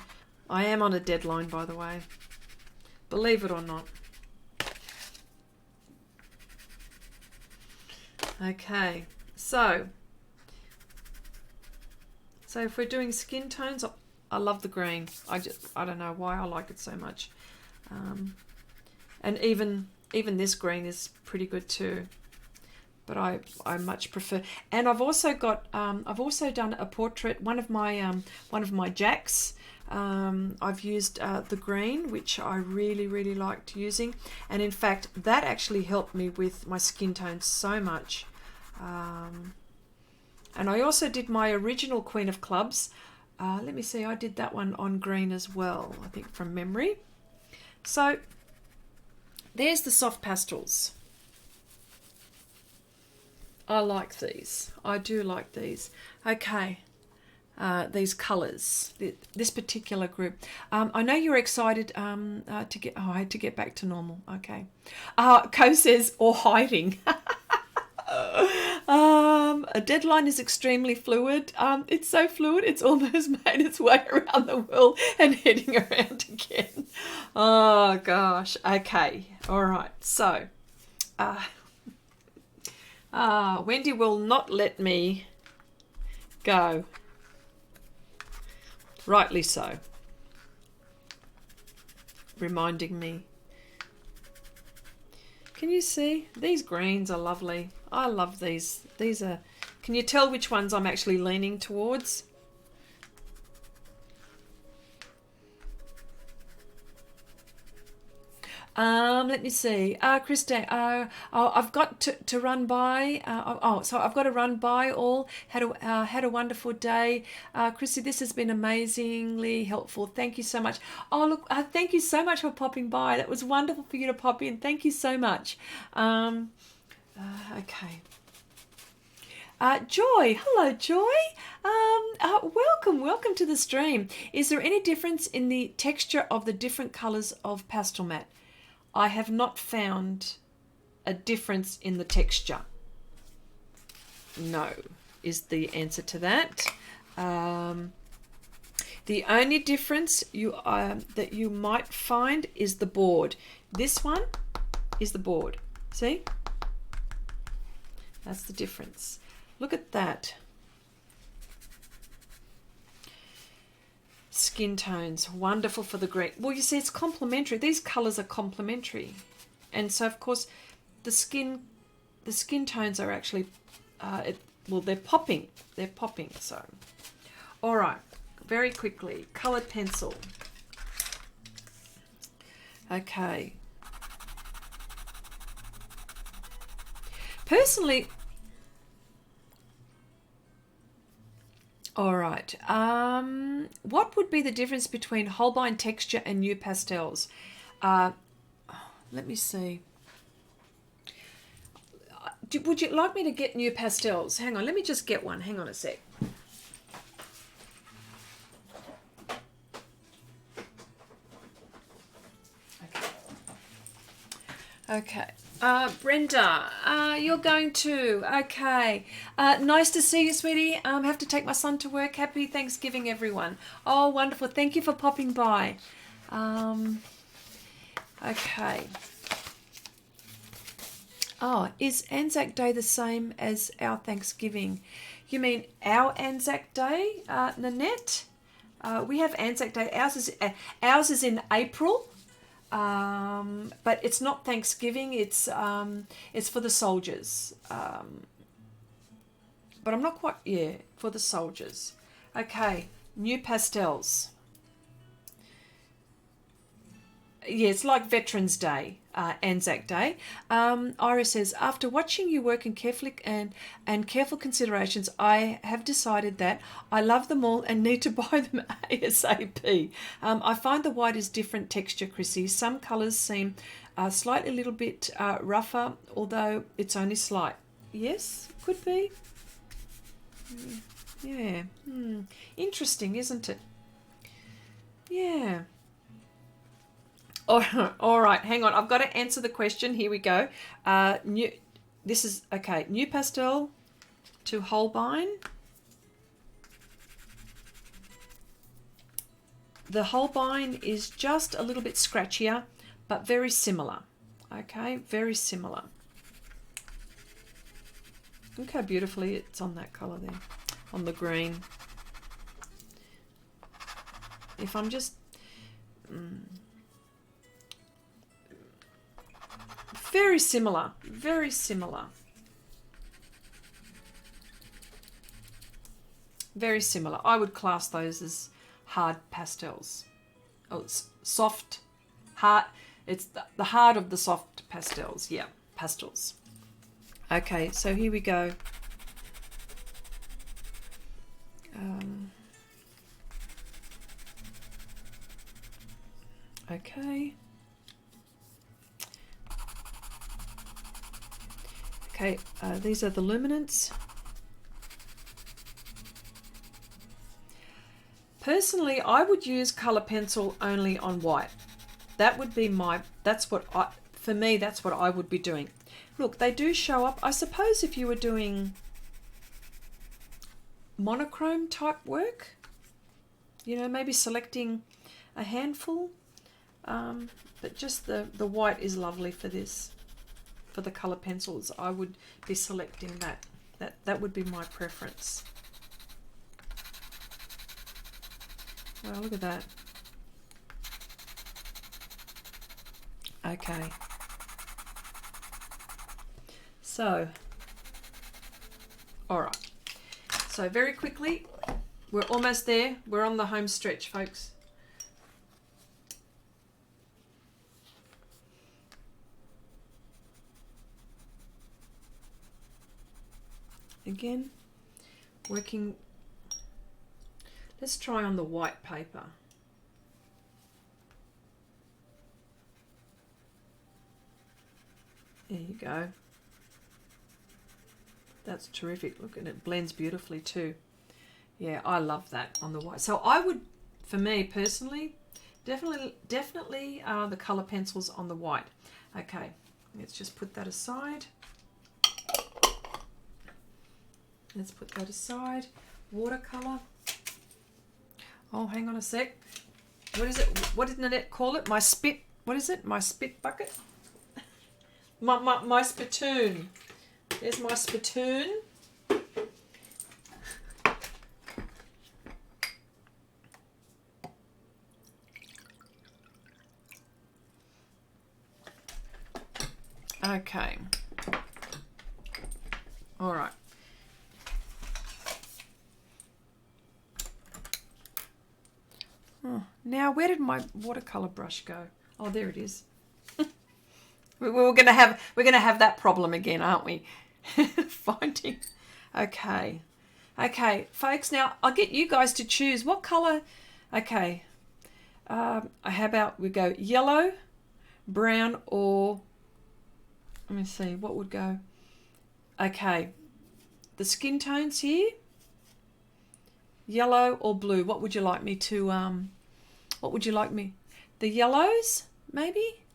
I am on a deadline, by the way. Believe it or not. Okay. So if we're doing skin tones, I love the green. I don't know why I like it so much. And even this green is pretty good too, but I much prefer. And I've also got I've also done a portrait. One of my jacks. I've used the green, which I really liked using, and in fact that actually helped me with my skin tone so much. And I also did my original Queen of Clubs. Let me see, I did that one on green as well, I think, from memory. So there's the soft pastels. I like these. I do like these. Okay. these colours, this particular group. I know you're excited to get. Oh, I had to get back to normal. Okay. Co says or hiding. A deadline is extremely fluid. It's so fluid, it's almost made its way around the world and heading around again. Oh gosh. Okay. All right. So, Wendy will not let me go. Rightly so. Reminding me. Can you see? These greens are lovely. I love these. These are, can you tell which ones I'm actually leaning towards? Let me see. Krista, I've got to run by. So I've got to run by all. Had a wonderful day. Chrissy, this has been amazingly helpful. Thank you so much. Oh, look, thank you so much for popping by. That was wonderful for you to pop in. Thank you so much. Okay. Joy, hello Joy. Welcome to the stream. Is there any difference in the texture of the different colours of Pastelmat? I have not found a difference in the texture. No, is the answer to that. The only difference that you might find is the board. This one is the board. See? That's the difference. Look at that. Skin tones, wonderful for the green. Well, you see, it's complementary. These colours are complementary. And so, of course, the skin tones are actually, they're popping. They're popping, so. All right, very quickly, coloured pencil. Okay. Personally, all right. What would be the difference between Holbein texture and new pastels? Let me see. Would you like me to get new pastels? Hang on, let me just get one. Hang on a sec. Okay. Brenda, you're going to. Okay. Nice to see you, sweetie. Have to take my son to work. Happy Thanksgiving, everyone. Oh, wonderful. Thank you for popping by. Okay. Oh, is Anzac Day the same as our Thanksgiving? You mean our Anzac Day, Nanette? We have Anzac Day. Ours is in April. But it's not Thanksgiving, it's for the soldiers. But I'm not quite, for the soldiers. Okay, new pastels. Yeah, it's like Veterans Day, Anzac Day. Iris says, after watching you work in careful considerations, I have decided that I love them all and need to buy them ASAP. I find the white is different texture, Chrissy. Some colours seem slightly a little bit rougher, although it's only slight. Yes, could be. Yeah. Interesting, isn't it? Yeah. All right, hang on. I've got to answer the question. Here we go. New pastel to Holbein. The Holbein is just a little bit scratchier, but very similar. Okay, very similar. Look how beautifully it's on that colour there, on the green. If I'm just... very similar, very similar. Very similar. I would class those as hard pastels. Oh, it's soft, hard. It's the hard of the soft pastels. Yeah, pastels. Okay, so here we go. Okay. Okay, these are the luminants. Personally, I would use colour pencil only on white. That would be for me, that's what I would be doing. Look, they do show up. I suppose if you were doing monochrome type work, you know, maybe selecting a handful, but just the white is lovely for this. For the colour pencils, I would be selecting that. That would be my preference. Well, look at that. Okay. So, all right. So very quickly, we're almost there. We're on the home stretch, folks. Again, working. Let's try on the white paper. There you go. That's terrific. Look, and it blends beautifully too. Yeah, I love that on the white. So I would, for me personally, definitely the colour pencils on the white. Okay, let's just put that aside. Let's put that aside. Watercolour. Oh, hang on a sec. What is it? What did Nanette call it? My spit. What is it? My spit bucket? My spittoon. There's my spittoon. Okay. All right. Oh, now, where did my watercolor brush go? Oh, there it is. We're gonna have that problem again, aren't we? Finding. Okay, folks. Now I'll get you guys to choose what color. Okay. How about we go yellow, brown, or let me see what would go. Okay, the skin tones here. Yellow or blue? What would you like me to? What would you like me? The yellows, maybe.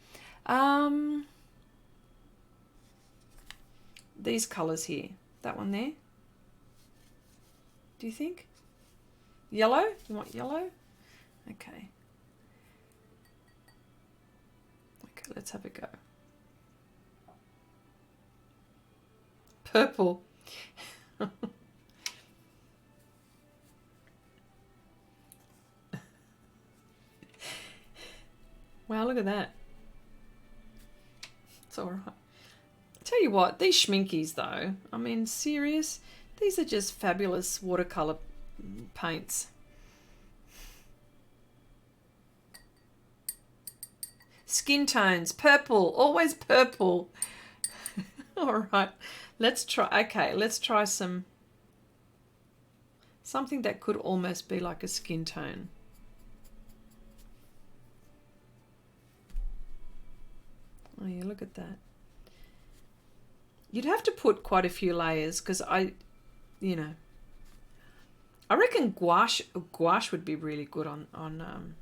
These colours here. That one there. Do you think? Yellow? You want yellow? Okay. Okay, let's have a go. Purple. Wow, look at that. It's all right. Tell you what, these schminkies though, I mean, serious, these are just fabulous watercolor paints. Skin tones, purple, always purple. All right, let's try. Okay, let's try something that could almost be like a skin tone. Oh yeah, look at that. You'd have to put quite a few layers because I reckon gouache would be really good on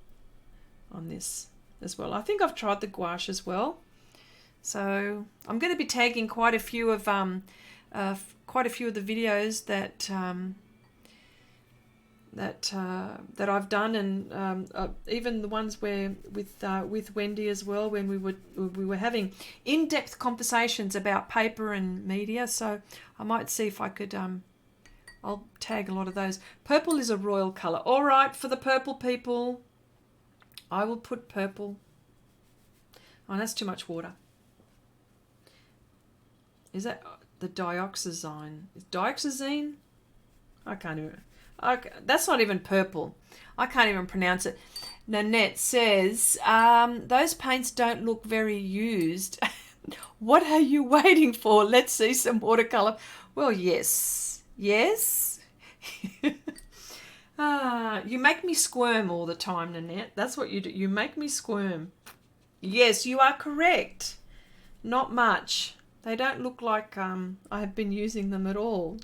this as well. I think I've tried the gouache as well. So I'm going to be tagging quite a few of the videos that I've done, and even the ones where with Wendy as well, when we were having in-depth conversations about paper and media. So I might see if I could I'll tag a lot of those. Purple is a royal colour. All right, for the purple people, I will put purple. Oh, that's too much water. Is that the dioxazine? Is dioxazine? I can't even. Okay, that's not even purple. I can't even pronounce it. Nanette says, those paints don't look very used. What are you waiting for? Let's see some watercolor. Well, yes. Yes. You make me squirm all the time, Nanette. That's what you do. You make me squirm. Yes, you are correct. Not much. They don't look like I have been using them at all.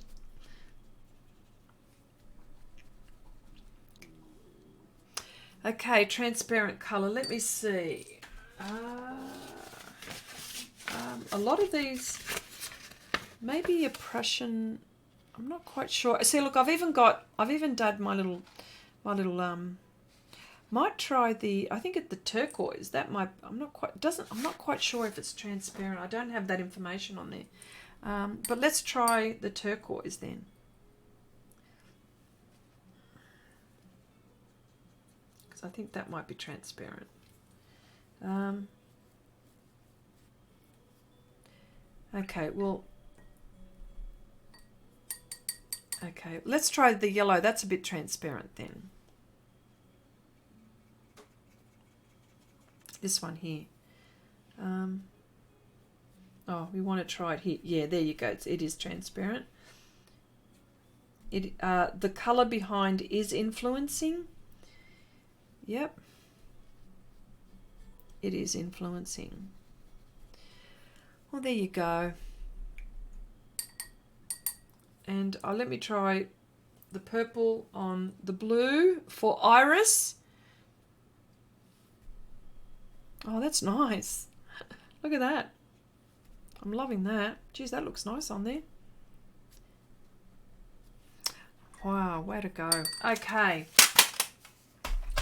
Okay, transparent colour. Let me see. A lot of these, maybe a Prussian. I'm not quite sure. See, look, I've even done my little. Might try the. I think it's the turquoise. That might. I'm not quite sure if it's transparent. I don't have that information on there. But let's try the turquoise then. Because I think that might be transparent. Okay, well. Okay, let's try the yellow. That's a bit transparent then. This one here. Oh, we want to try it here. Yeah, there you go. It is transparent. The color behind is influencing. Yep. It is influencing. Well, there you go. And let me try the purple on the blue for iris. Oh, that's nice. Look at that. I'm loving that. Geez, that looks nice on there. Wow, way to go. Okay.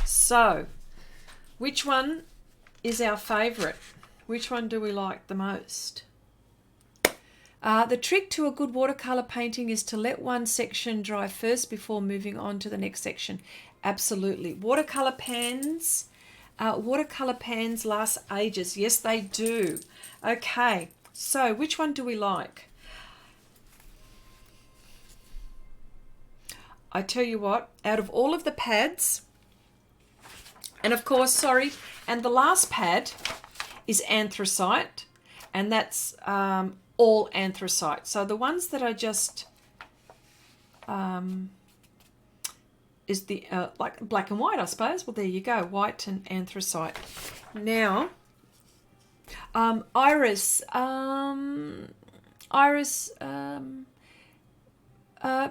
So, which one is our favourite? Which one do we like the most? The trick to a good watercolour painting is to let one section dry first before moving on to the next section. Absolutely. Watercolour pans last ages. Yes, they do. Okay, so which one do we like? I tell you what, out of all of the pads, and of course, sorry, and the last pad is anthracite, and that's all anthracite. So the ones that are just is the like black and white, I suppose. Well, there you go, white and anthracite. Now, Iris,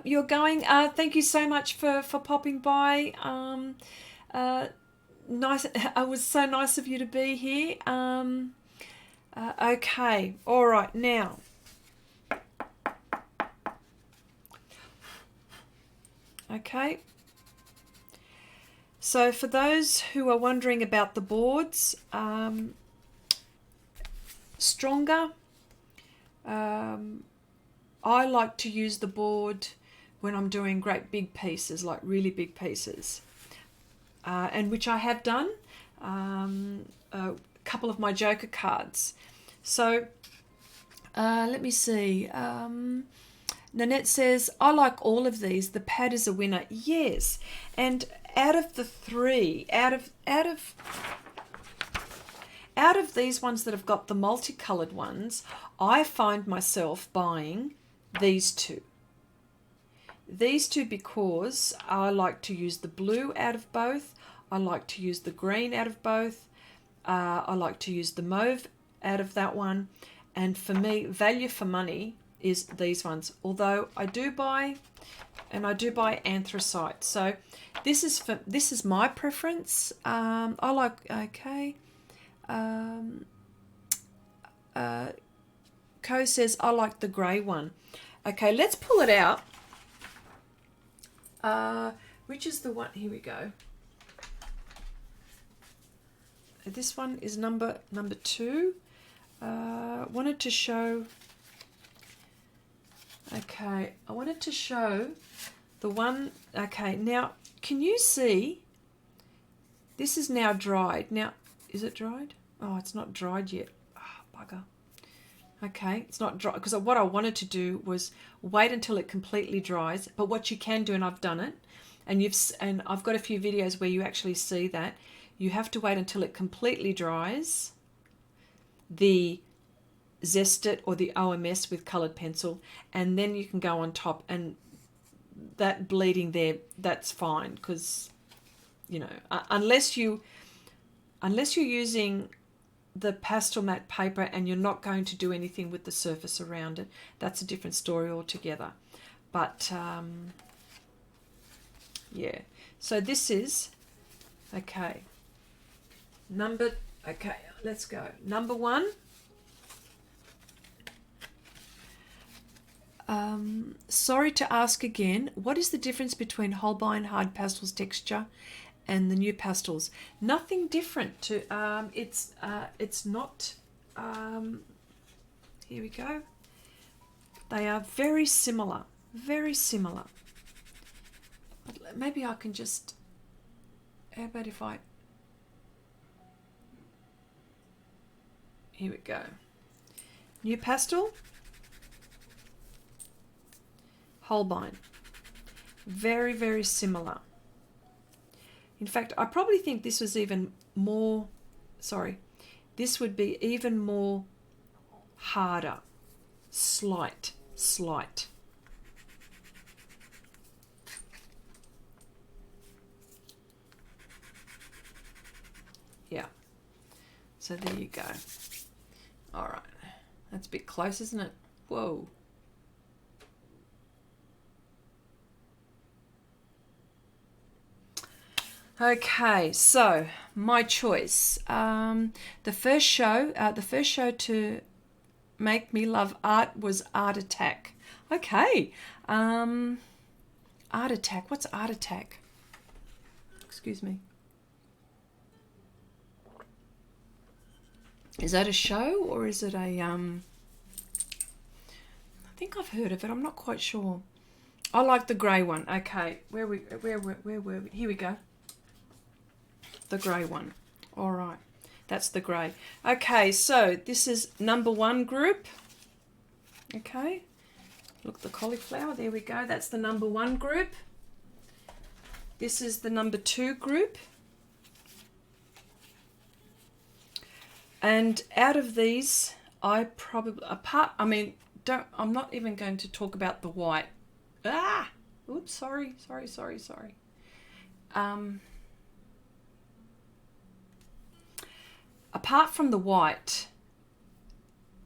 you're going. Thank you so much for popping by. Nice. It was so nice of you to be here. Okay. All right. Now. Okay. So for those who are wondering about the boards, stronger. I like to use the board when I'm doing great big pieces, like really big pieces, and which I have done a couple of my Joker cards. So let me see. Nanette says, I like all of these. The pad is a winner. Yes. And out of the three, out of these ones that have got the multicolored ones, I find myself buying these two. These two because I like to use the blue out of both. I like to use the green out of both. I like to use the mauve out of that one. And for me, value for money is these ones. Although I do buy anthracite. So this is my preference. I like, okay. Co says, I like the grey one. Okay, let's pull it out. Which is the one? Here we go. This one is number 2. Wanted to show. Okay, I wanted to show the one. Okay, now can you see? This is now dried. Now, is it dried? Oh, it's not dried yet. Oh, bugger. Okay, it's not dry because what I wanted to do was wait until it completely dries. But what you can do, and I've done it, and I've got a few videos where you actually see that you have to wait until it completely dries. The Zest It or the OMS with coloured pencil, and then you can go on top, and that bleeding there, that's fine because you know unless you're using the Pastelmat paper and you're not going to do anything with the surface around it, that's a different story altogether. But yeah, so this is Okay. Okay, let's go. Number 1. Sorry to ask again, what is the difference between Holbein Hard Pastels texture and the new pastels? Nothing different. It's not. Here we go. They are very similar. Very similar. But maybe I can just. How about if I. Here we go. New pastel. Holbein. Very, very similar. In fact, I probably think this was even more, this would be even more harder. Slight. Yeah. So there you go. All right. That's a bit close, isn't it? Whoa. Okay, so my choice. The first show to make me love art was Art Attack. Okay, Art Attack. What's Art Attack? Excuse me. Is that a show or is it a I think I've heard of it. I'm not quite sure. I like the grey one. Okay, where were we? Here we go. The grey one. All right, that's the grey. Okay, so this is number 1 group. Okay, look, the cauliflower. There we go. That's the number 1 group. This is the number 2 group. And out of these, I'm not even going to talk about the white. Oops, sorry. Apart from the white,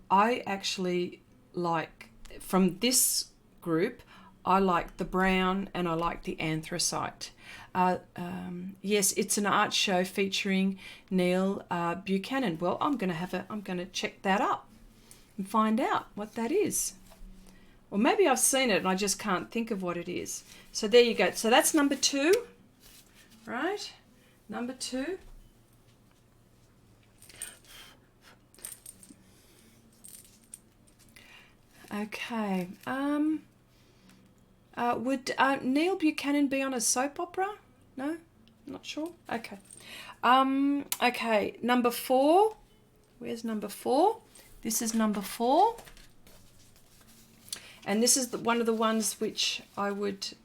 I actually like, from this group, I like the brown and I like the anthracite. Yes, it's an art show featuring Neil Buchanan. Well, I'm going to check that up and find out what that is. Or maybe I've seen it and I just can't think of what it is. So there you go. So that's number 2, right? Number 2. Okay. Would Neil Buchanan be on a soap opera? No? Not sure. Okay. Okay. Number 4. Where's number 4? This is number 4. And this is one of the ones which I would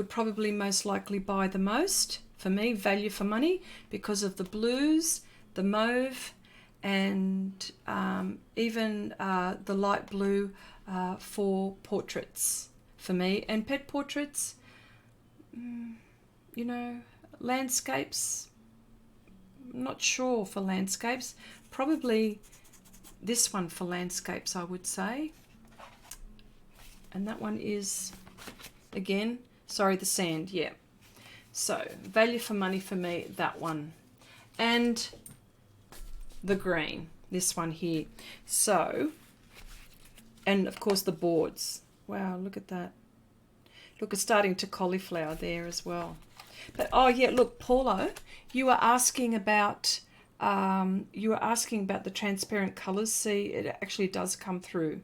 probably most likely buy the most. For me, value for money, because of the blues, the mauve, and even the light blue for portraits for me. And pet portraits, you know, landscapes, I'm not sure for landscapes. Probably this one for landscapes, I would say. And that one is, again, the sand, yeah. So, value for money for me, that one. And the green, this one here. So, and of course the boards. Wow, look at that. Look, it's starting to cauliflower there as well. But oh yeah, look, Paulo, you were asking about the transparent colours. See, it actually does come through.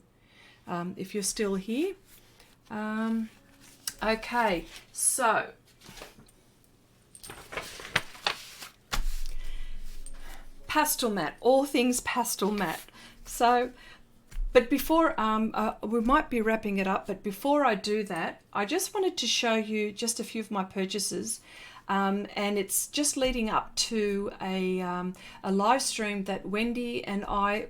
If you're still here. Okay, so Pastelmat, all things Pastelmat. So, but before, we might be wrapping it up, but before I do that, I just wanted to show you just a few of my purchases. And it's just leading up to a live stream that Wendy and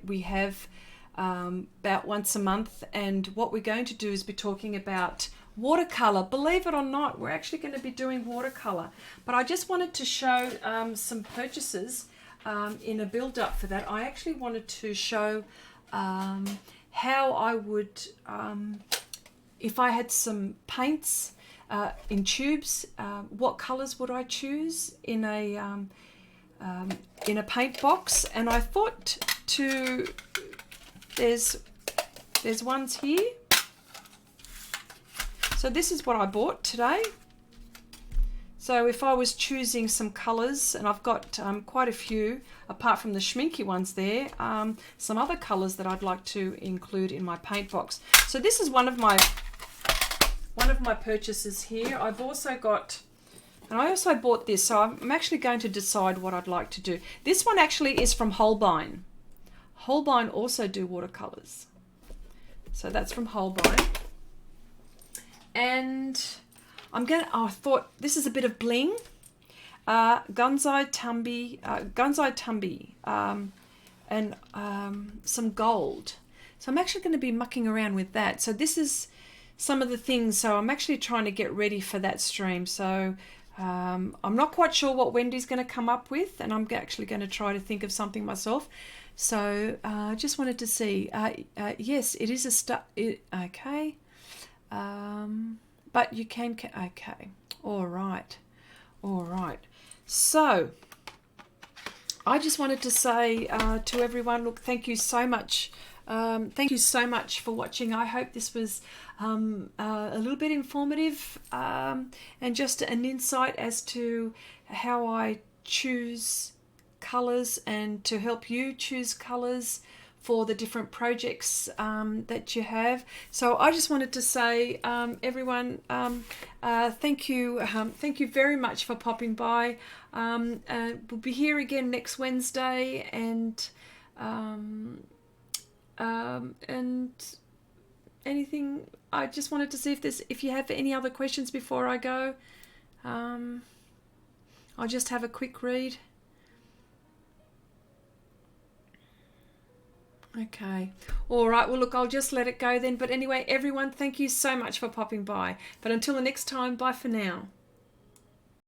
we have about once a month. And what we're going to do is be talking about watercolor. Believe it or not, we're actually going to be doing watercolor. But I just wanted to show some purchases in a build-up for that. I actually wanted to show how I would, if I had some paints in tubes, what colours would I choose in a paint box, and I thought there's ones here. So this is what I bought today. So if I was choosing some colours, and I've got quite a few, apart from the schminky ones there, some other colours that I'd like to include in my paint box. So this is one of my purchases here. I've also got, and I also bought this, so I'm actually going to decide what I'd like to do. This one actually is from Holbein. Holbein also do watercolours. So that's from Holbein. And I thought this is a bit of bling. Gunzai Tumby, and some gold. So I'm actually going to be mucking around with that. So this is some of the things. So I'm actually trying to get ready for that stream. So I'm not quite sure what Wendy's going to come up with, and I'm actually going to try to think of something myself. So I just wanted to see. Yes, it is a start. Okay. But you can, okay, all right. So I just wanted to say to everyone, look, thank you so much. Thank you so much for watching. I hope this was a little bit informative, and just an insight as to how I choose colours, and to help you choose colours for the different projects that you have. So I just wanted to say, everyone, thank you very much for popping by. We'll be here again next Wednesday, and anything. I just wanted to see if you have any other questions before I go. I'll just have a quick read. Okay. All right. Well, look, I'll just let it go then. But anyway, everyone, thank you so much for popping by. But until the next time, bye for now.